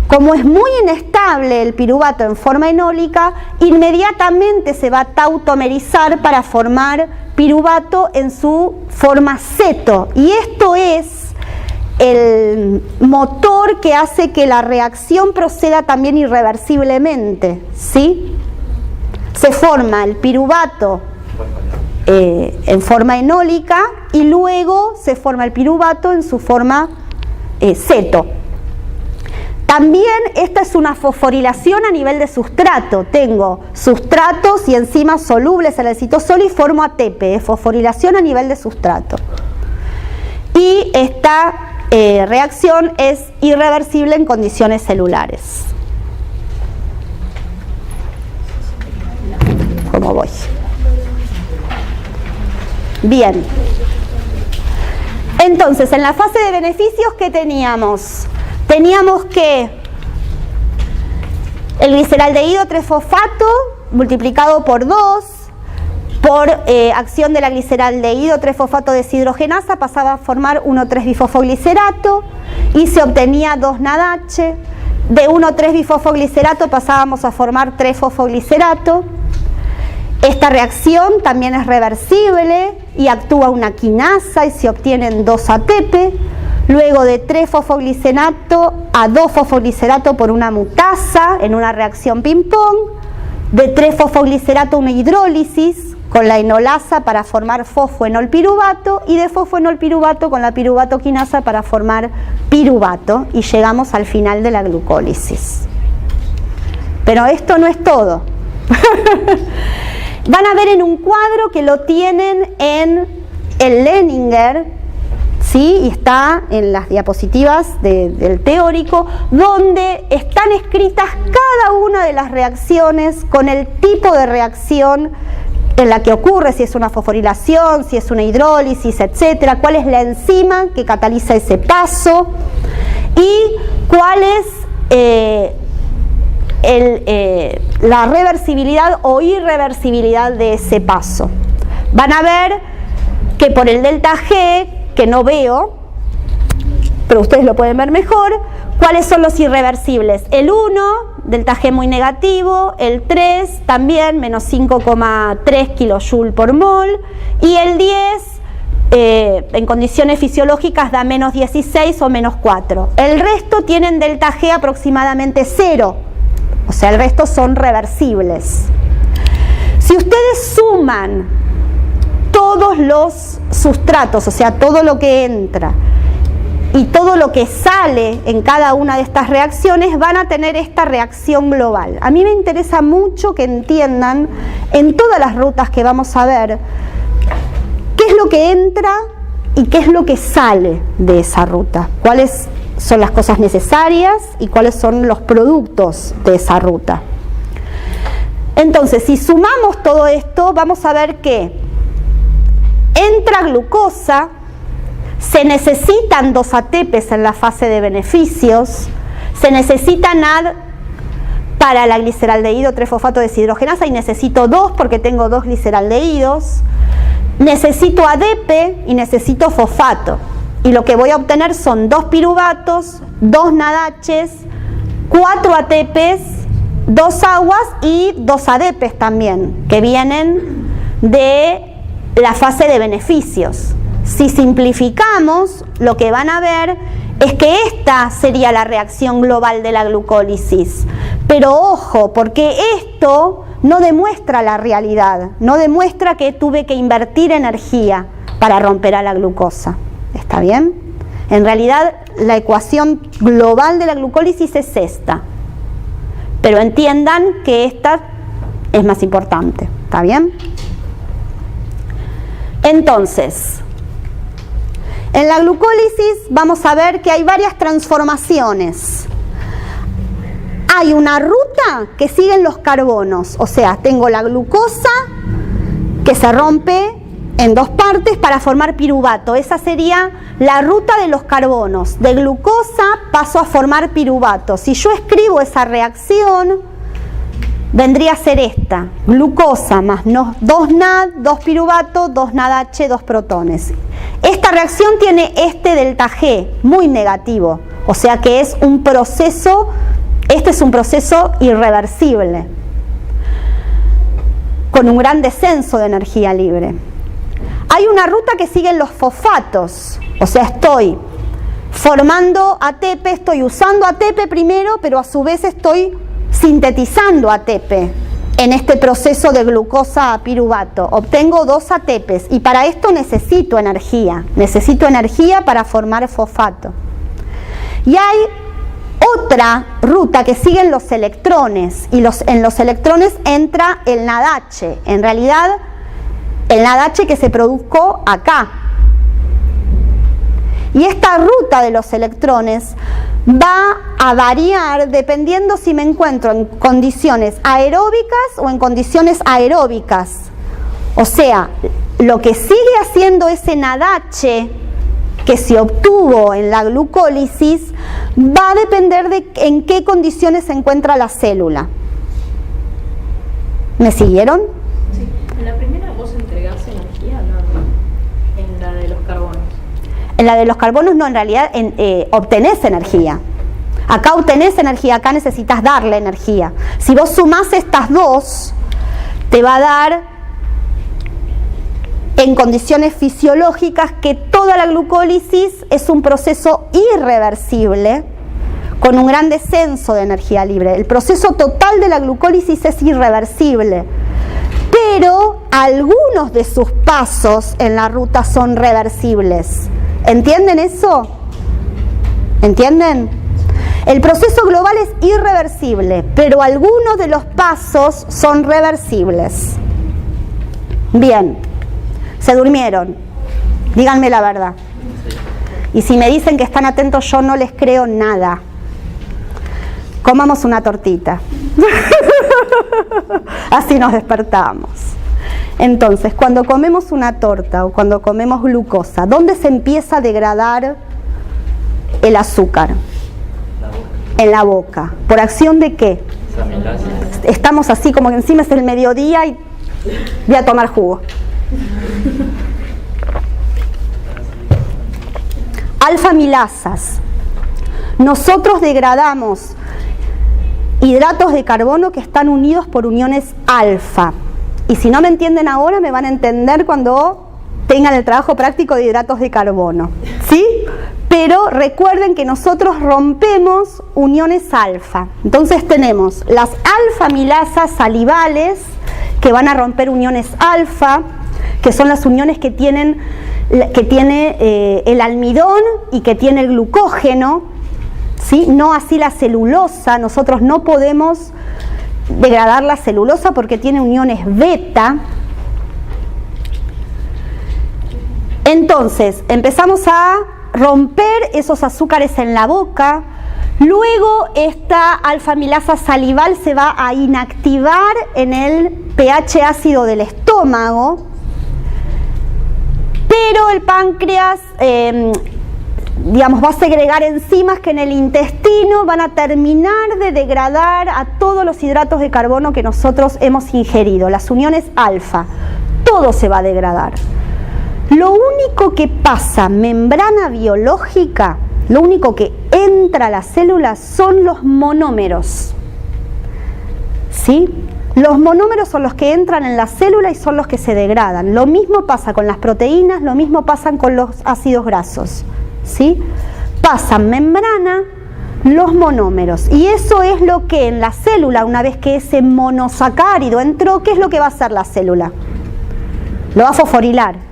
Como es muy inestable el piruvato en forma enólica, inmediatamente se va a tautomerizar para formar piruvato en su forma ceto. Y esto es el motor que hace que la reacción proceda también irreversiblemente, ¿sí? Se forma el piruvato en forma enólica y luego se forma el piruvato en su forma ceto. También esta es una fosforilación a nivel de sustrato. Tengo sustratos y enzimas solubles en el citosol y formo ATP, fosforilación a nivel de sustrato. Y esta reacción es irreversible en condiciones celulares. ¿Cómo voy? Bien. Entonces, en la fase de beneficios, ¿qué teníamos? Teníamos que el gliceraldehído 3-fosfato multiplicado por 2 por acción de la gliceraldehído 3-fosfato deshidrogenasa pasaba a formar 1,3-bifosfoglicerato y se obtenía 2-NADH. De 1,3-bifosfoglicerato pasábamos a formar 3-fosfoglicerato. Esta reacción también es reversible y actúa una quinasa y se obtienen 2 ATP. Luego de 3-fosfoglicerato a 2-fosfoglicerato por una mutasa en una reacción ping-pong. De 3-fosfoglicerato a una hidrólisis con la enolasa para formar fosfoenolpiruvato y de fosfoenolpiruvato con la piruvatoquinasa para formar piruvato y llegamos al final de la glucólisis. Pero esto no es todo. Van a ver en un cuadro que lo tienen en el Leninger, ¿sí? Y está en las diapositivas del teórico, donde están escritas cada una de las reacciones con el tipo de reacción en la que ocurre, si es una fosforilación, si es una hidrólisis, etcétera, cuál es la enzima que cataliza ese paso y cuál es la reversibilidad o irreversibilidad de ese paso. Van a ver que por el delta G, que no veo, pero ustedes lo pueden ver mejor, ¿cuáles son los irreversibles? El 1, delta G muy negativo, el 3 también, menos 5,3 kJ por mol, y el 10, en condiciones fisiológicas da menos 16 o menos 4. El resto tienen delta G aproximadamente 0, o sea, el resto son reversibles. Si ustedes suman todos los sustratos, o sea, todo lo que entra y todo lo que sale en cada una de estas reacciones, van a tener esta reacción global. A mí me interesa mucho que entiendan en todas las rutas que vamos a ver qué es lo que entra y qué es lo que sale de esa ruta, cuáles son las cosas necesarias y cuáles son los productos de esa ruta. Entonces, si sumamos todo esto, vamos a ver que entra glucosa, se necesitan 2 ATPs en la fase de beneficios, se necesita NAD para la gliceraldehído 3-fosfato deshidrogenasa y necesito 2 porque tengo 2 gliceraldehídos, necesito ADP y necesito fosfato. Y lo que voy a obtener son 2 piruvatos, 2 NADHs, 4 ATPs, 2 aguas y 2 ADPs también, que vienen de la fase de beneficios. Si simplificamos, lo que van a ver es que esta sería la reacción global de la glucólisis. Pero ojo, porque esto no demuestra la realidad, no demuestra que tuve que invertir energía para romper a la glucosa. ¿Está bien? En realidad, la ecuación global de la glucólisis es esta. Pero entiendan que esta es más importante. ¿Está bien? Entonces, en la glucólisis vamos a ver que hay varias transformaciones. hay una ruta que siguen los carbonos, o sea, tengo la glucosa que se rompe en dos partes para formar piruvato. Esa sería la ruta de los carbonos. De glucosa paso a formar piruvato. Si yo escribo esa reacción, vendría a ser esta: glucosa más 2 NAD, 2 piruvato, 2 NADH, 2 protones. Esta reacción tiene este delta G muy negativo, o sea que es un proceso, este es un proceso irreversible, con un gran descenso de energía libre. Hay una ruta que siguen los fosfatos, o sea, estoy formando ATP, estoy usando ATP primero, pero a su vez estoy sintetizando ATP en este proceso de glucosa a piruvato. Obtengo 2 ATPs y para esto necesito energía para formar fosfato. Y hay otra ruta que siguen los electrones, y en los electrones entra el NADH, en realidad el NADH que se produjo acá. Y esta ruta de los electrones va a variar dependiendo si me encuentro en condiciones aeróbicas o en condiciones aeróbicas. O sea, lo que sigue haciendo ese NADH que se obtuvo en la glucólisis va a depender de en qué condiciones se encuentra la célula. ¿Me siguieron? Sí. En la primera vos entregás energía, no, en la de los carbonos. En la de los carbonos no, en realidad obtenés energía. Acá obtenés energía, acá necesitas darle energía. Si vos sumás estas dos, te va a dar en condiciones fisiológicas que toda la glucólisis es un proceso irreversible con un gran descenso de energía libre. El proceso total de la glucólisis es irreversible, pero algunos de sus pasos en la ruta son reversibles. ¿Entienden eso? ¿Entienden? El proceso global es irreversible, pero algunos de los pasos son reversibles. Bien, se durmieron. Díganme la verdad. Y si me dicen que están atentos, yo no les creo nada. Comamos una tortita. Así nos despertamos. Entonces, cuando comemos una torta o cuando comemos glucosa, ¿dónde se empieza a degradar el azúcar? En la boca. ¿Por acción de qué? Estamos así como que encima es el mediodía y voy a tomar jugo. Alfa-amilasas. Nosotros degradamos hidratos de carbono que están unidos por uniones alfa. Y si no me entienden ahora, me van a entender cuando tengan el trabajo práctico de hidratos de carbono. ¿Sí? Pero recuerden que nosotros rompemos uniones alfa. Entonces tenemos las alfa-amilasas salivales que van a romper uniones alfa, que son las uniones que tiene el almidón y que tiene el glucógeno, ¿sí? No así la celulosa. Nosotros no podemos degradar la celulosa porque tiene uniones beta. Entonces empezamos a romper esos azúcares en la boca. Luego esta alfa-amilasa salival se va a inactivar en el pH ácido del estómago, pero el páncreas va a segregar enzimas que en el intestino van a terminar de degradar a todos los hidratos de carbono que nosotros hemos ingerido, las uniones alfa. Todo se va a degradar. Lo único que pasa, membrana biológica, lo único que entra a las células son los monómeros. ¿Sí? Los monómeros son los que entran en la célula y son los que se degradan. Lo mismo pasa con las proteínas, lo mismo pasa con los ácidos grasos. ¿Sí? Pasan membrana los monómeros. Y eso es lo que en la célula, una vez que ese monosacárido entró, ¿qué es lo que va a hacer la célula? Lo va a fosforilar.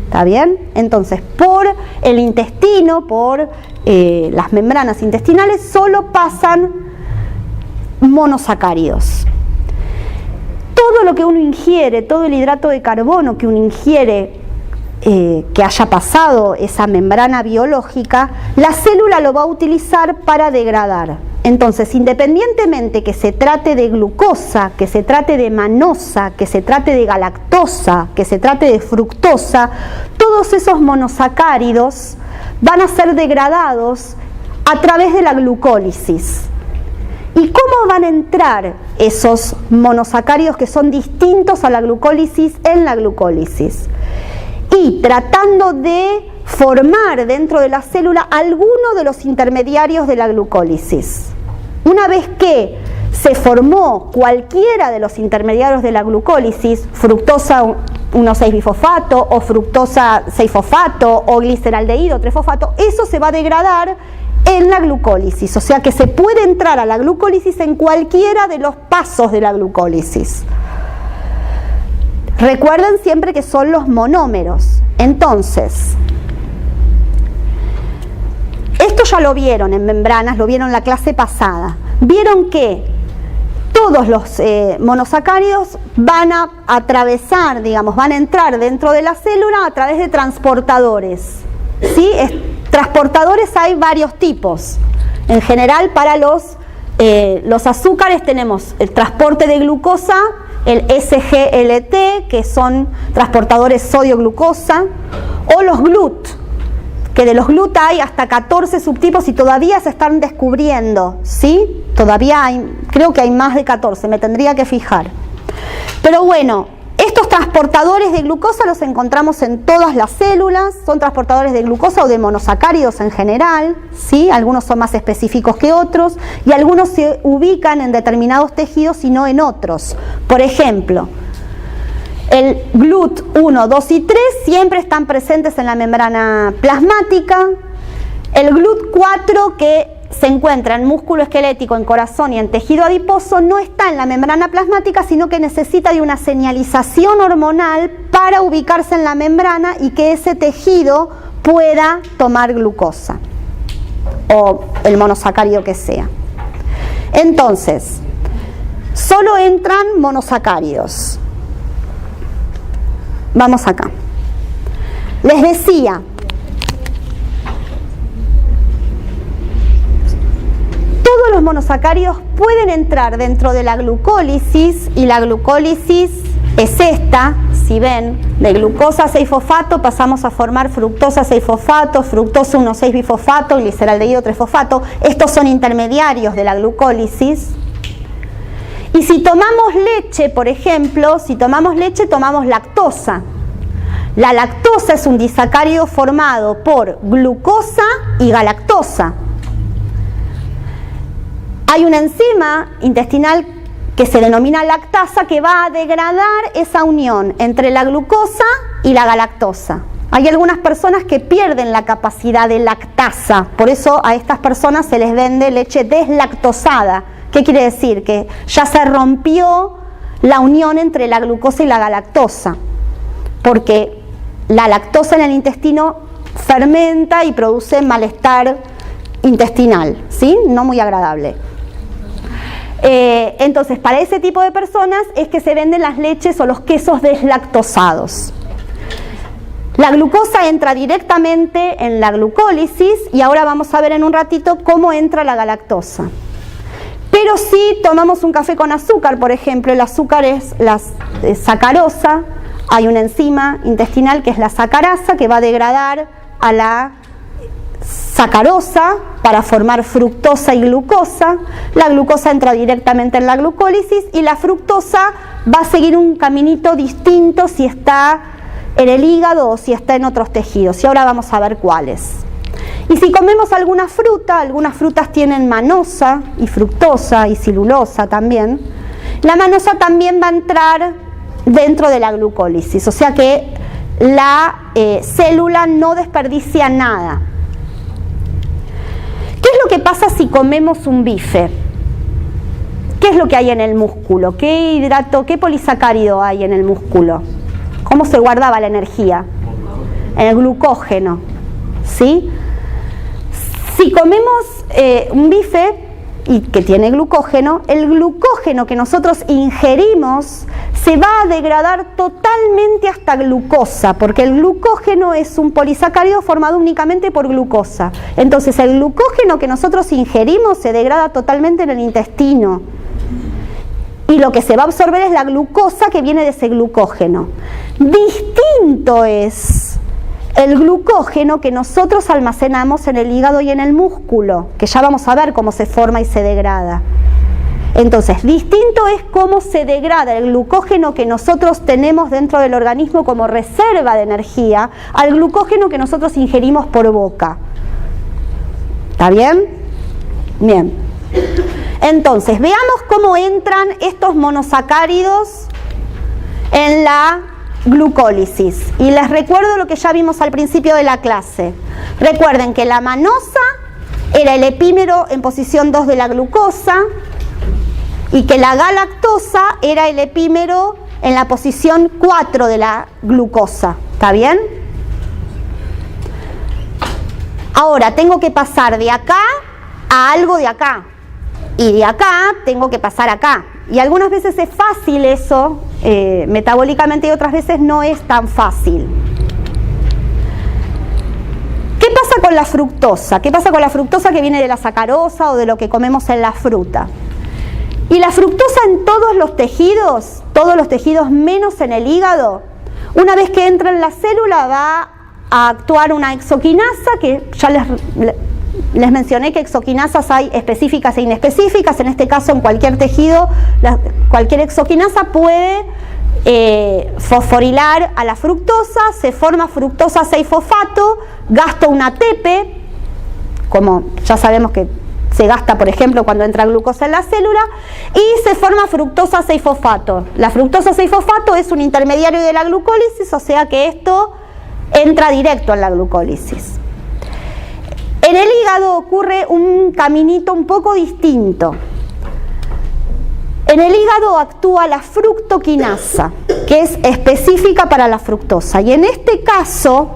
¿Está bien? Entonces, por el intestino, por las membranas intestinales, solo pasan monosacáridos. Todo lo que uno ingiere, todo el hidrato de carbono que uno ingiere, que haya pasado esa membrana biológica, la célula lo va a utilizar para degradar. Entonces, independientemente que se trate de glucosa, que se trate de manosa, que se trate de galactosa, que se trate de fructosa, todos esos monosacáridos van a ser degradados a través de la glucólisis. ¿Y cómo van a entrar esos monosacáridos que son distintos a la glucólisis en la glucólisis? Y tratando de formar dentro de la célula alguno de los intermediarios de la glucólisis. Una vez que se formó cualquiera de los intermediarios de la glucólisis, fructosa 1,6-bifosfato o fructosa 6-fosfato o gliceraldehído 3-fosfato, eso se va a degradar en la glucólisis, o sea que se puede entrar a la glucólisis en cualquiera de los pasos de la glucólisis. Recuerden siempre que son los monómeros. Entonces, esto ya lo vieron en membranas, lo vieron en la clase pasada. Vieron que todos los monosacáridos van a atravesar, digamos, van a entrar dentro de la célula a través de transportadores. ¿Sí? Transportadores hay varios tipos. En general, para los azúcares tenemos el transporte de glucosa, el SGLT, que son transportadores sodio-glucosa, o los GLUT, que de los GLUT hay hasta 14 subtipos y todavía se están descubriendo, ¿sí? Todavía hay, creo que hay más de 14, me tendría que fijar. Pero bueno, estos transportadores de glucosa los encontramos en todas las células, son transportadores de glucosa o de monosacáridos en general, ¿sí? Algunos son más específicos que otros y algunos se ubican en determinados tejidos y no en otros. Por ejemplo, el GLUT 1, 2 y 3 siempre están presentes en la membrana plasmática. El GLUT 4, que se encuentra en músculo esquelético, en corazón y en tejido adiposo, no está en la membrana plasmática, sino que necesita de una señalización hormonal para ubicarse en la membrana y que ese tejido pueda tomar glucosa o el monosacárido que sea. Entonces, solo entran monosacáridos. Vamos acá. Les decía, todos los monosacáridos pueden entrar dentro de la glucólisis y la glucólisis es esta, si ven, de glucosa 6-fosfato pasamos a formar fructosa 6-fosfato, fructosa 1,6-bifosfato, gliceraldehído 3-fosfato. Estos son intermediarios de la glucólisis. Y si tomamos leche, por ejemplo, si tomamos leche, tomamos lactosa. La lactosa es un disacárido formado por glucosa y galactosa. Hay una enzima intestinal que se denomina lactasa que va a degradar esa unión entre la glucosa y la galactosa. Hay algunas personas que pierden la capacidad de lactasa, por eso a estas personas se les vende leche deslactosada. ¿Qué quiere decir? Que ya se rompió la unión entre la glucosa y la galactosa, porque la lactosa en el intestino fermenta y produce malestar intestinal, ¿sí? No muy agradable. Entonces, para ese tipo de personas es que se venden las leches o los quesos deslactosados. La glucosa entra directamente en la glucólisis y ahora vamos a ver en un ratito cómo entra la galactosa. Pero si tomamos un café con azúcar, por ejemplo, el azúcar es la sacarosa, hay una enzima intestinal que es la sacarasa que va a degradar a la sacarosa para formar fructosa y glucosa. La glucosa entra directamente en la glucólisis y la fructosa va a seguir un caminito distinto si está en el hígado o si está en otros tejidos, y ahora vamos a ver cuáles. Y si comemos alguna fruta, algunas frutas tienen manosa y fructosa y celulosa también, la manosa también va a entrar dentro de la glucólisis, o sea que la célula no desperdicia nada. ¿Qué es lo que pasa si comemos un bife? ¿Qué es lo que hay en el músculo? ¿Qué hidrato, qué polisacárido hay en el músculo? ¿Cómo se guardaba la energía? En el glucógeno, ¿sí? Si comemos un bife y que tiene glucógeno, el glucógeno que nosotros ingerimos se va a degradar totalmente hasta glucosa, porque el glucógeno es un polisacárido formado únicamente por glucosa. Entonces el glucógeno que nosotros ingerimos se degrada totalmente en el intestino. Y lo que se va a absorber es la glucosa que viene de ese glucógeno. Distinto es el glucógeno que nosotros almacenamos en el hígado y en el músculo, que ya vamos a ver cómo se forma y se degrada. Entonces, distinto es cómo se degrada el glucógeno que nosotros tenemos dentro del organismo como reserva de energía al glucógeno que nosotros ingerimos por boca. ¿Está bien? Bien. Entonces, veamos cómo entran estos monosacáridos en la glucólisis. Y les recuerdo lo que ya vimos al principio de la clase. Recuerden que la manosa era el epímero en posición 2 de la glucosa y que la galactosa era el epímero en la posición 4 de la glucosa. ¿Está bien? Ahora tengo que pasar de acá a algo de acá. Y de acá tengo que pasar acá. Y algunas veces es fácil eso, metabólicamente, y otras veces no es tan fácil. ¿Qué pasa con la fructosa? ¿Qué pasa con la fructosa que viene de la sacarosa o de lo que comemos en la fruta? Y la fructosa en todos los tejidos menos en el hígado, una vez que entra en la célula va a actuar una exoquinasa, que ya les mencioné que exoquinasas hay específicas e inespecíficas. En este caso, en cualquier tejido, cualquier exoquinasa puede fosforilar a la fructosa, se forma fructosa 6-fosfato, gasto un ATP, como ya sabemos que se gasta, por ejemplo, cuando entra glucosa en la célula, y se forma fructosa 6-fosfato. La fructosa 6-fosfato es un intermediario de la glucólisis, o sea que esto entra directo en la glucólisis. En el hígado ocurre un caminito un poco distinto. En el hígado actúa la fructoquinasa, que es específica para la fructosa, y en este caso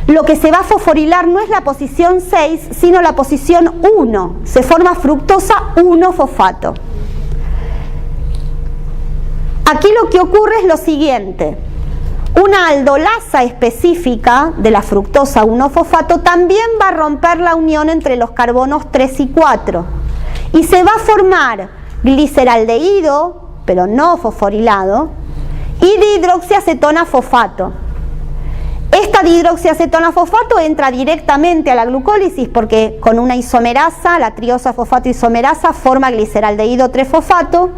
lo que se va a fosforilar no es la posición 6, sino la posición 1. Se forma fructosa 1-fosfato. Aquí lo que ocurre es lo siguiente. Una aldolasa específica de la fructosa 1-fosfato también va a romper la unión entre los carbonos 3 y 4. Y se va a formar gliceraldehído, pero no fosforilado, y dihidroxiacetona fosfato. Esta dihidroxiacetona fosfato entra directamente a la glucólisis porque con una isomerasa, la triosa fosfato isomerasa, forma gliceraldehído 3-fosfato,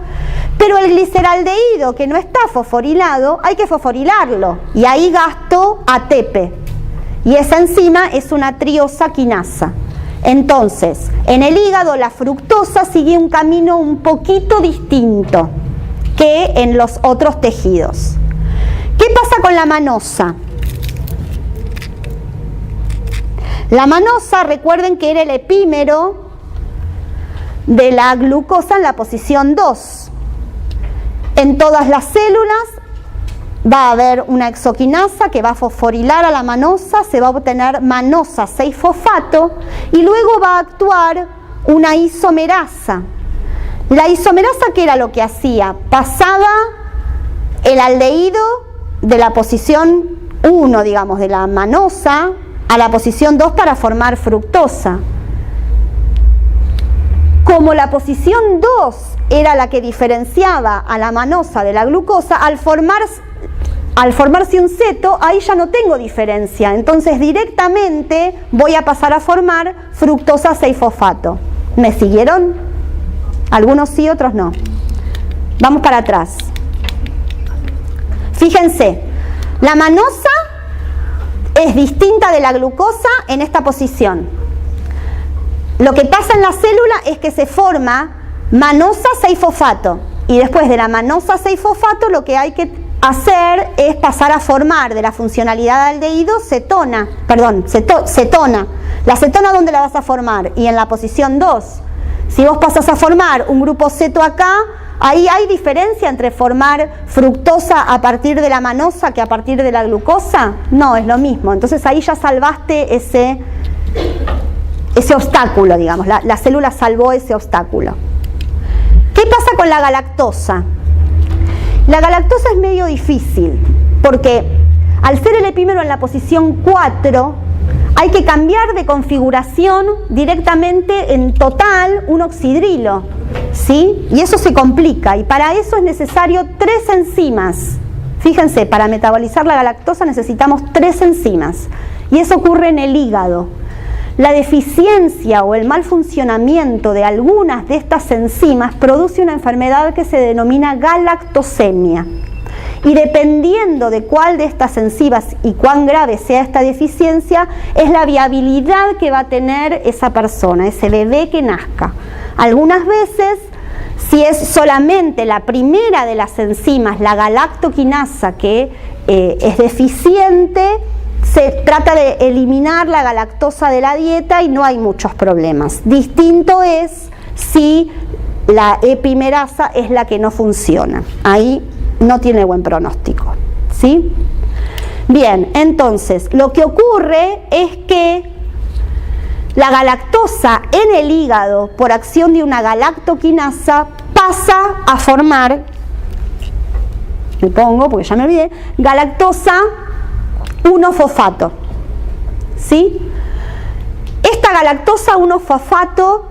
pero el gliceraldehído que no está fosforilado hay que fosforilarlo y ahí gasto ATP y esa enzima es una triosa quinasa. Entonces, en el hígado la fructosa sigue un camino un poquito distinto que en los otros tejidos. ¿Qué pasa con la manosa? La manosa, recuerden que era el epímero de la glucosa en la posición 2. En todas las células va a haber una exoquinasa que va a fosforilar a la manosa, se va a obtener manosa 6-fosfato y luego va a actuar una isomerasa. La isomerasa, ¿qué era lo que hacía? Pasaba el aldehído de la posición 1, digamos, de la manosa, a la posición 2 para formar fructosa. Como la posición 2 era la que diferenciaba a la manosa de la glucosa, al formarse un ceto, ahí ya no tengo diferencia. Entonces directamente voy a pasar a formar fructosa 6-fosfato. ¿Me siguieron? Algunos sí, otros no. Vamos para atrás. Fíjense, la manosa es distinta de la glucosa en esta posición. Lo que pasa en la célula es que se forma manosa 6-fosfato y después de la manosa 6-fosfato lo que hay que hacer es pasar a formar de la funcionalidad de aldehído cetona. ¿La cetona dónde la vas a formar? Y en la posición 2. Si vos pasas a formar un grupo ceto acá, ahí hay diferencia entre formar fructosa a partir de la manosa que a partir de la glucosa. No, es lo mismo. Entonces ahí ya salvaste ese obstáculo, digamos. La célula salvó ese obstáculo. ¿Qué pasa con la galactosa? La galactosa es medio difícil, porque al ser el epímero en la posición 4, hay que cambiar de configuración directamente en total un oxidrilo, ¿sí? Y eso se complica, y para eso es necesario 3 enzimas. Fíjense, para metabolizar la galactosa necesitamos 3 enzimas, y eso ocurre en el hígado. La deficiencia o el mal funcionamiento de algunas de estas enzimas produce una enfermedad que se denomina galactosemia. Y dependiendo de cuál de estas enzimas y cuán grave sea esta deficiencia, es la viabilidad que va a tener esa persona, ese bebé que nazca. Algunas veces, si es solamente la primera de las enzimas, la galactoquinasa, que es deficiente, se trata de eliminar la galactosa de la dieta y no hay muchos problemas. Distinto es si la epimerasa es la que no funciona. Ahí no tiene buen pronóstico, ¿sí? Bien, entonces, lo que ocurre es que la galactosa en el hígado, por acción de una galactoquinasa, pasa a formar, me pongo porque ya me olvidé, galactosa 1-fosfato, ¿sí? Esta galactosa 1-fosfato,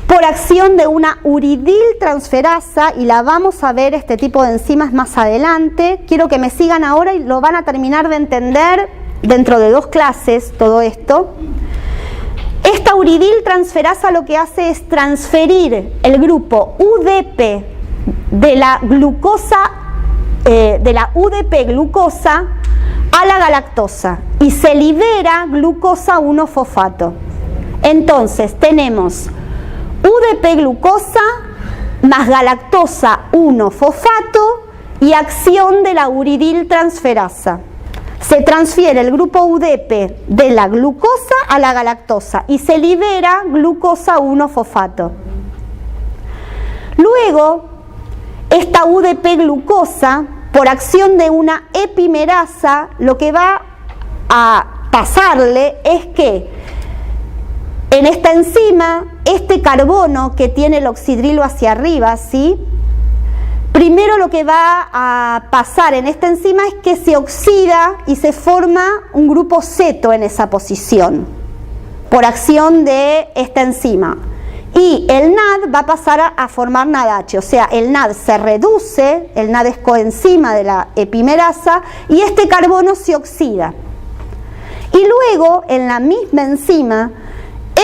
por acción de una uridiltransferasa, y la vamos a ver este tipo de enzimas más adelante, quiero que me sigan ahora y lo van a terminar de entender dentro de 2 clases todo esto. Esta uridiltransferasa lo que hace es transferir el grupo UDP de la glucosa, de la UDP glucosa a la galactosa, y se libera glucosa 1-fosfato. Entonces tenemos UDP glucosa más galactosa 1-fosfato y acción de la uridiltransferasa. Se transfiere el grupo UDP de la glucosa a la galactosa y se libera glucosa 1-fosfato. Luego, esta UDP glucosa, por acción de una epimerasa, lo que va a pasarle es que en esta enzima, este carbono que tiene el oxidrilo hacia arriba, ¿sí? Primero lo que va a pasar en esta enzima es que se oxida y se forma un grupo ceto en esa posición, por acción de esta enzima. Y el NAD va a pasar a formar NADH, o sea, el NAD se reduce, el NAD es coenzima de la epimerasa, y este carbono se oxida. Y luego, en la misma enzima,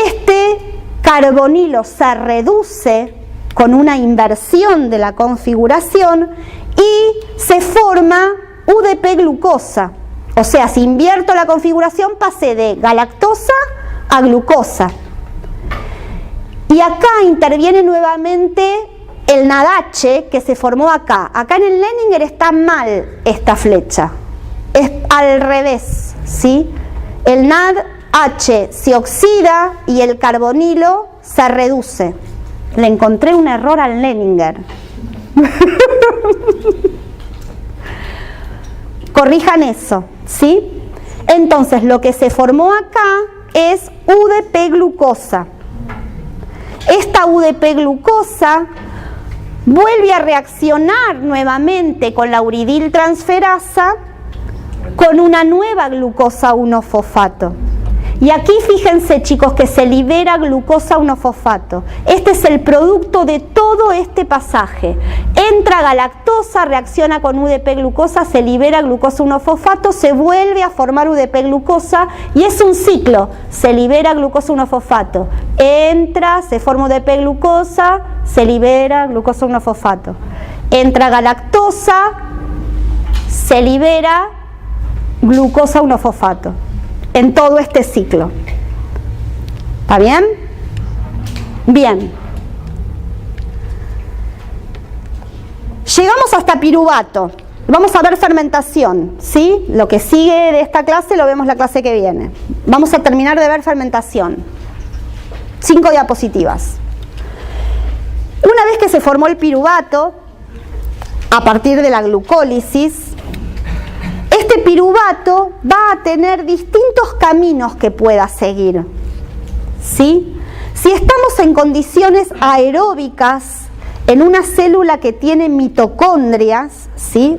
este carbonilo se reduce con una inversión de la configuración y se forma UDP glucosa. O sea, si invierto la configuración, pasé de galactosa a glucosa. Y acá interviene nuevamente el NADH que se formó acá. Acá en el Leninger está mal esta flecha. Es al revés, ¿sí? El NADH se oxida y el carbonilo se reduce. Le encontré un error al Leninger. Corrijan eso, ¿sí? Entonces, lo que se formó acá es UDP glucosa. Esta UDP glucosa vuelve a reaccionar nuevamente con la uridiltransferasa con una nueva glucosa 1-fosfato. Y aquí fíjense, chicos, que se libera glucosa 1-fosfato. Este es el producto de todo este pasaje. Entra galactosa, reacciona con UDP glucosa, se libera glucosa 1-fosfato, se vuelve a formar UDP glucosa y es un ciclo. Se libera glucosa 1-fosfato. Entra, se forma UDP glucosa, se libera glucosa 1-fosfato. Entra galactosa, se libera glucosa 1-fosfato. En todo este ciclo. ¿Está bien? Bien. Llegamos hasta piruvato. Vamos a ver fermentación, ¿sí? Lo que sigue de esta clase lo vemos la clase que viene. Vamos a terminar de ver fermentación. 5 diapositivas. Una vez que se formó el piruvato, a partir de la glucólisis, este piruvato va a tener distintos caminos que pueda seguir, ¿sí? Si estamos en condiciones aeróbicas, en una célula que tiene mitocondrias, ¿sí?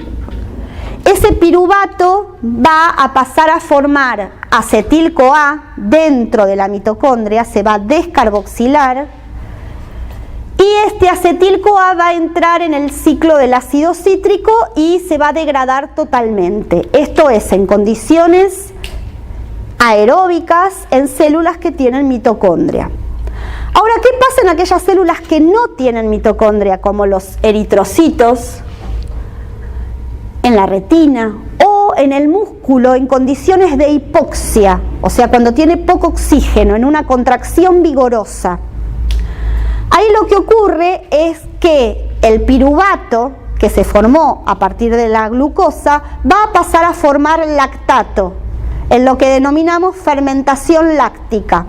Ese piruvato va a pasar a formar acetil-CoA dentro de la mitocondria, se va a descarboxilar y este acetil-CoA va a entrar en el ciclo del ácido cítrico y se va a degradar totalmente. Esto es en condiciones aeróbicas en células que tienen mitocondria. Ahora, ¿qué pasa en aquellas células que no tienen mitocondria, como los eritrocitos, en la retina o en el músculo en condiciones de hipoxia, o sea, cuando tiene poco oxígeno, en una contracción vigorosa? Ahí lo que ocurre es que el piruvato, que se formó a partir de la glucosa, va a pasar a formar lactato, en lo que denominamos fermentación láctica.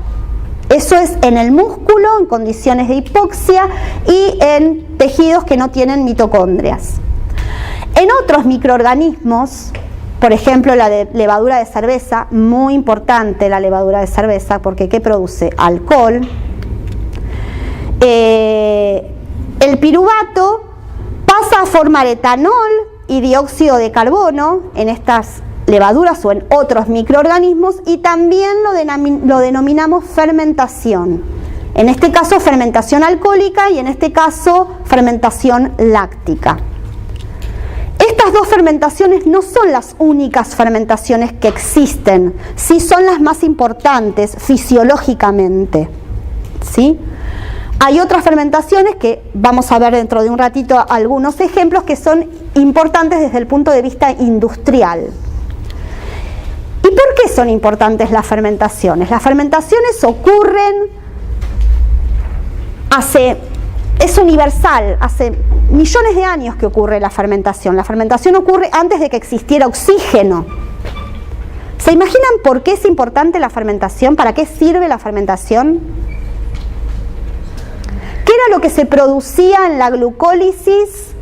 Eso es en el músculo, en condiciones de hipoxia y en tejidos que no tienen mitocondrias. En otros microorganismos, por ejemplo la levadura de cerveza, muy importante la levadura de cerveza, porque ¿qué produce? Alcohol. El piruvato pasa a formar etanol y dióxido de carbono en estas levaduras o en otros microorganismos, y también lo denominamos fermentación. En este caso fermentación alcohólica y en este caso fermentación láctica. Estas dos fermentaciones no son las únicas fermentaciones que existen, sí son las más importantes fisiológicamente, ¿sí? Hay otras fermentaciones que vamos a ver dentro de un ratito algunos ejemplos que son importantes desde el punto de vista industrial. ¿Y por qué son importantes las fermentaciones? Las fermentaciones ocurren es universal, hace millones de años que ocurre la fermentación. La fermentación ocurre antes de que existiera oxígeno. ¿Se imaginan por qué es importante la fermentación? ¿Para qué sirve la fermentación? ¿Qué era lo que se producía en la glucólisis?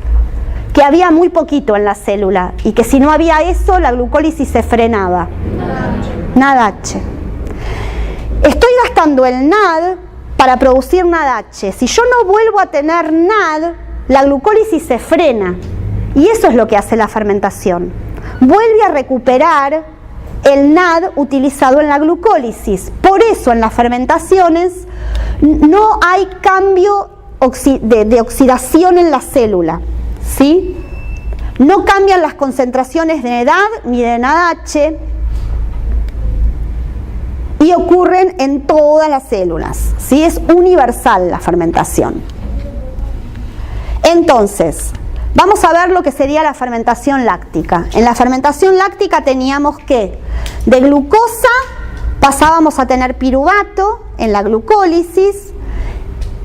Que había muy poquito en la célula y que si no había eso, la glucólisis se frenaba. NADH. Estoy gastando el NAD para producir NADH. Si yo no vuelvo a tener NAD, la glucólisis se frena. Y eso es lo que hace la fermentación. Vuelve a recuperar el NAD utilizado en la glucólisis. Por eso en las fermentaciones no hay cambio de oxidación en la célula, ¿sí? No cambian las concentraciones de NAD ni de NADH y ocurren en todas las células, ¿sí? Es universal la fermentación. Entonces, vamos a ver lo que sería la fermentación láctica. En la fermentación láctica teníamos que de glucosa pasábamos a tener piruvato en la glucólisis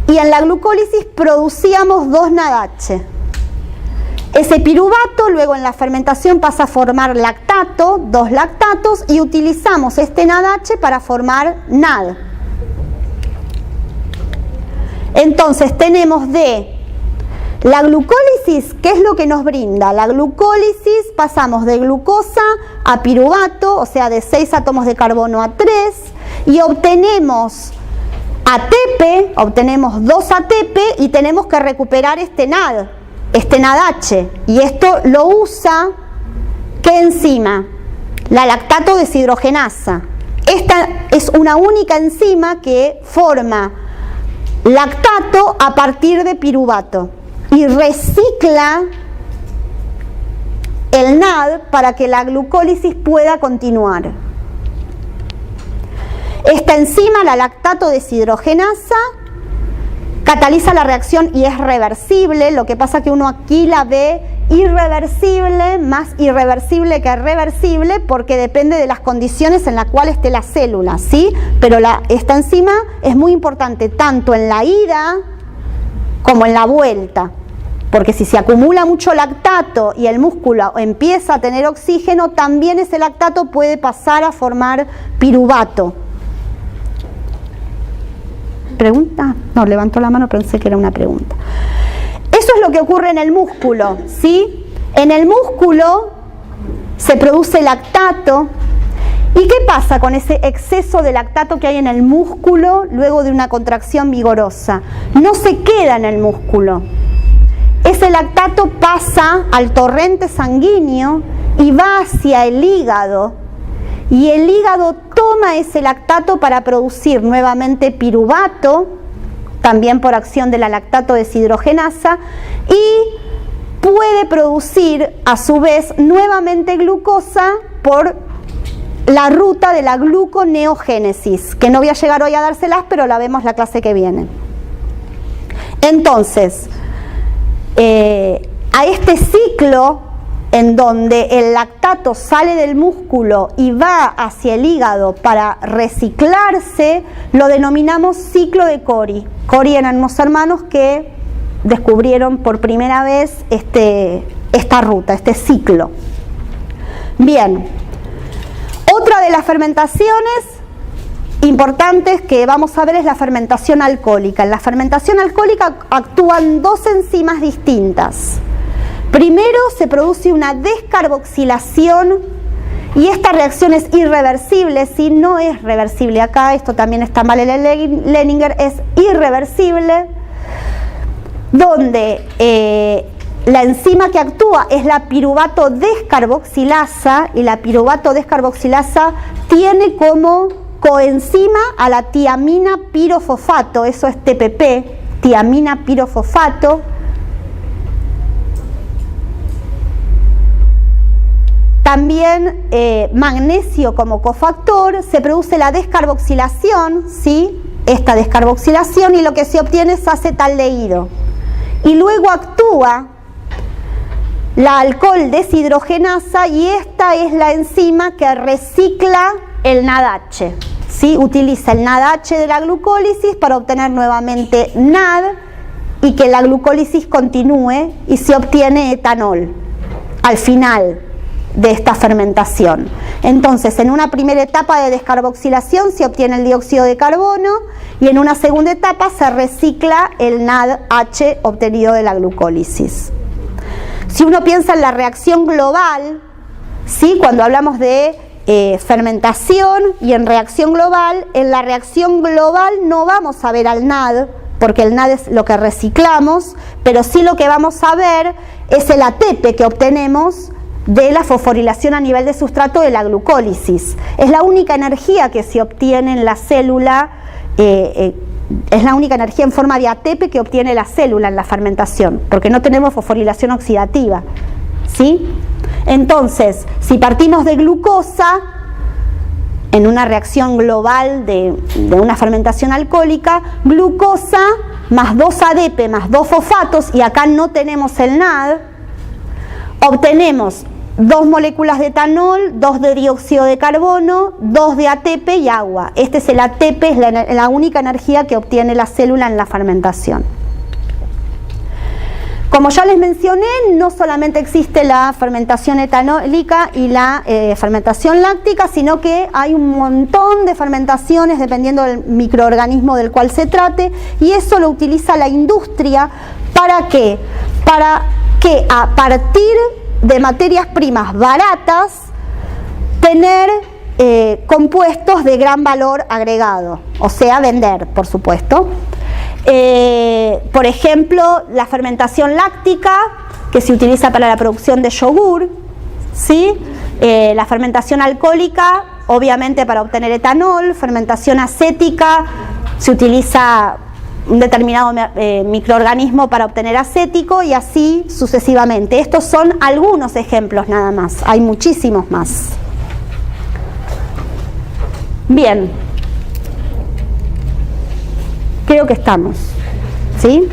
y en la glucólisis producíamos 2 NADH. Ese piruvato luego en la fermentación pasa a formar lactato, 2 lactatos, y utilizamos este NADH para formar NAD. Entonces tenemos de la glucólisis, ¿qué es lo que nos brinda? La glucólisis, pasamos de glucosa a piruvato, o sea, de 6 átomos de carbono a 3, y obtenemos ATP, obtenemos 2 ATP y tenemos que recuperar este NAD, este NADH, y esto lo usa, ¿qué enzima? La lactato deshidrogenasa. Esta es una única enzima que forma lactato a partir de piruvato y recicla el NAD para que la glucólisis pueda continuar. Esta enzima, la lactato deshidrogenasa, cataliza la reacción y es reversible. Lo que pasa que uno aquí la ve irreversible, más irreversible que reversible, porque depende de las condiciones en las cuales esté la célula, ¿sí? Pero esta enzima es muy importante tanto en la ida como en la vuelta, porque si se acumula mucho lactato y el músculo empieza a tener oxígeno, también ese lactato puede pasar a formar piruvato. ¿Pregunta? No, levantó la mano, pensé que era una pregunta. Eso es lo que ocurre en el músculo, ¿sí? En el músculo se produce lactato. ¿Y qué pasa con ese exceso de lactato que hay en el músculo luego de una contracción vigorosa? No se queda en el músculo. ese lactato pasa al torrente sanguíneo y va hacia el hígado, y el hígado toma ese lactato para producir nuevamente piruvato, también por acción de la lactato deshidrogenasa, y puede producir a su vez nuevamente glucosa por la ruta de la gluconeogénesis, que no voy a llegar hoy a dárselas, pero la vemos la clase que viene. Entonces, a este ciclo en donde el lactato sale del músculo y va hacia el hígado para reciclarse, lo denominamos ciclo de Cori. Cori eran unos hermanos que descubrieron por primera vez esta ruta, este ciclo. Bien, otra de las fermentaciones importantes que vamos a ver es la fermentación alcohólica. En la fermentación alcohólica actúan dos enzimas distintas. Primero se produce una descarboxilación y esta reacción es irreversible, si no es reversible acá, esto también está mal en el Leninger, es irreversible, donde la enzima que actúa es la piruvato descarboxilasa, y la piruvato descarboxilasa tiene como coenzima a la tiamina pirofosfato, eso es TPP, tiamina pirofosfato. También magnesio como cofactor, se produce la descarboxilación, ¿sí? Esta descarboxilación, y lo que se obtiene es acetaldehído. Y luego actúa la alcohol deshidrogenasa, y esta es la enzima que recicla el NADH, ¿sí? Utiliza el NADH de la glucólisis para obtener nuevamente NAD y que la glucólisis continúe, y se obtiene etanol al final de esta fermentación. Entonces, en una primera etapa de descarboxilación se obtiene el dióxido de carbono, y en una segunda etapa se recicla el NADH obtenido de la glucólisis. Si uno piensa en la reacción global, ¿sí? Cuando hablamos de fermentación y en reacción global, en la reacción global no vamos a ver al NAD, porque el NAD es lo que reciclamos, pero sí lo que vamos a ver es el ATP que obtenemos de la fosforilación a nivel de sustrato de la glucólisis. Es la única energía que se obtiene en la célula, es la única energía en forma de ATP que obtiene la célula en la fermentación, porque no tenemos fosforilación oxidativa, ¿sí? Entonces, si partimos de glucosa en una reacción global de una fermentación alcohólica, glucosa más 2 ADP más 2 fosfatos, y acá no tenemos el NAD, obtenemos 2 moléculas de etanol, 2 de dióxido de carbono, 2 de ATP y agua. Este es el ATP, es la única energía que obtiene la célula en la fermentación. Como ya les mencioné, no solamente existe la fermentación etanólica y la fermentación láctica, sino que hay un montón de fermentaciones dependiendo del microorganismo del cual se trate, y eso lo utiliza la industria. ¿Para qué? Para que a partir de materias primas baratas tener compuestos de gran valor agregado, o sea, vender, por supuesto. Por ejemplo, la fermentación láctica, que se utiliza para la producción de yogur, ¿sí? La fermentación alcohólica, obviamente para obtener etanol. Fermentación acética, se utiliza un determinado microorganismo para obtener acético, y así sucesivamente. Estos son algunos ejemplos nada más, hay muchísimos más. Bien, creo que estamos, ¿sí?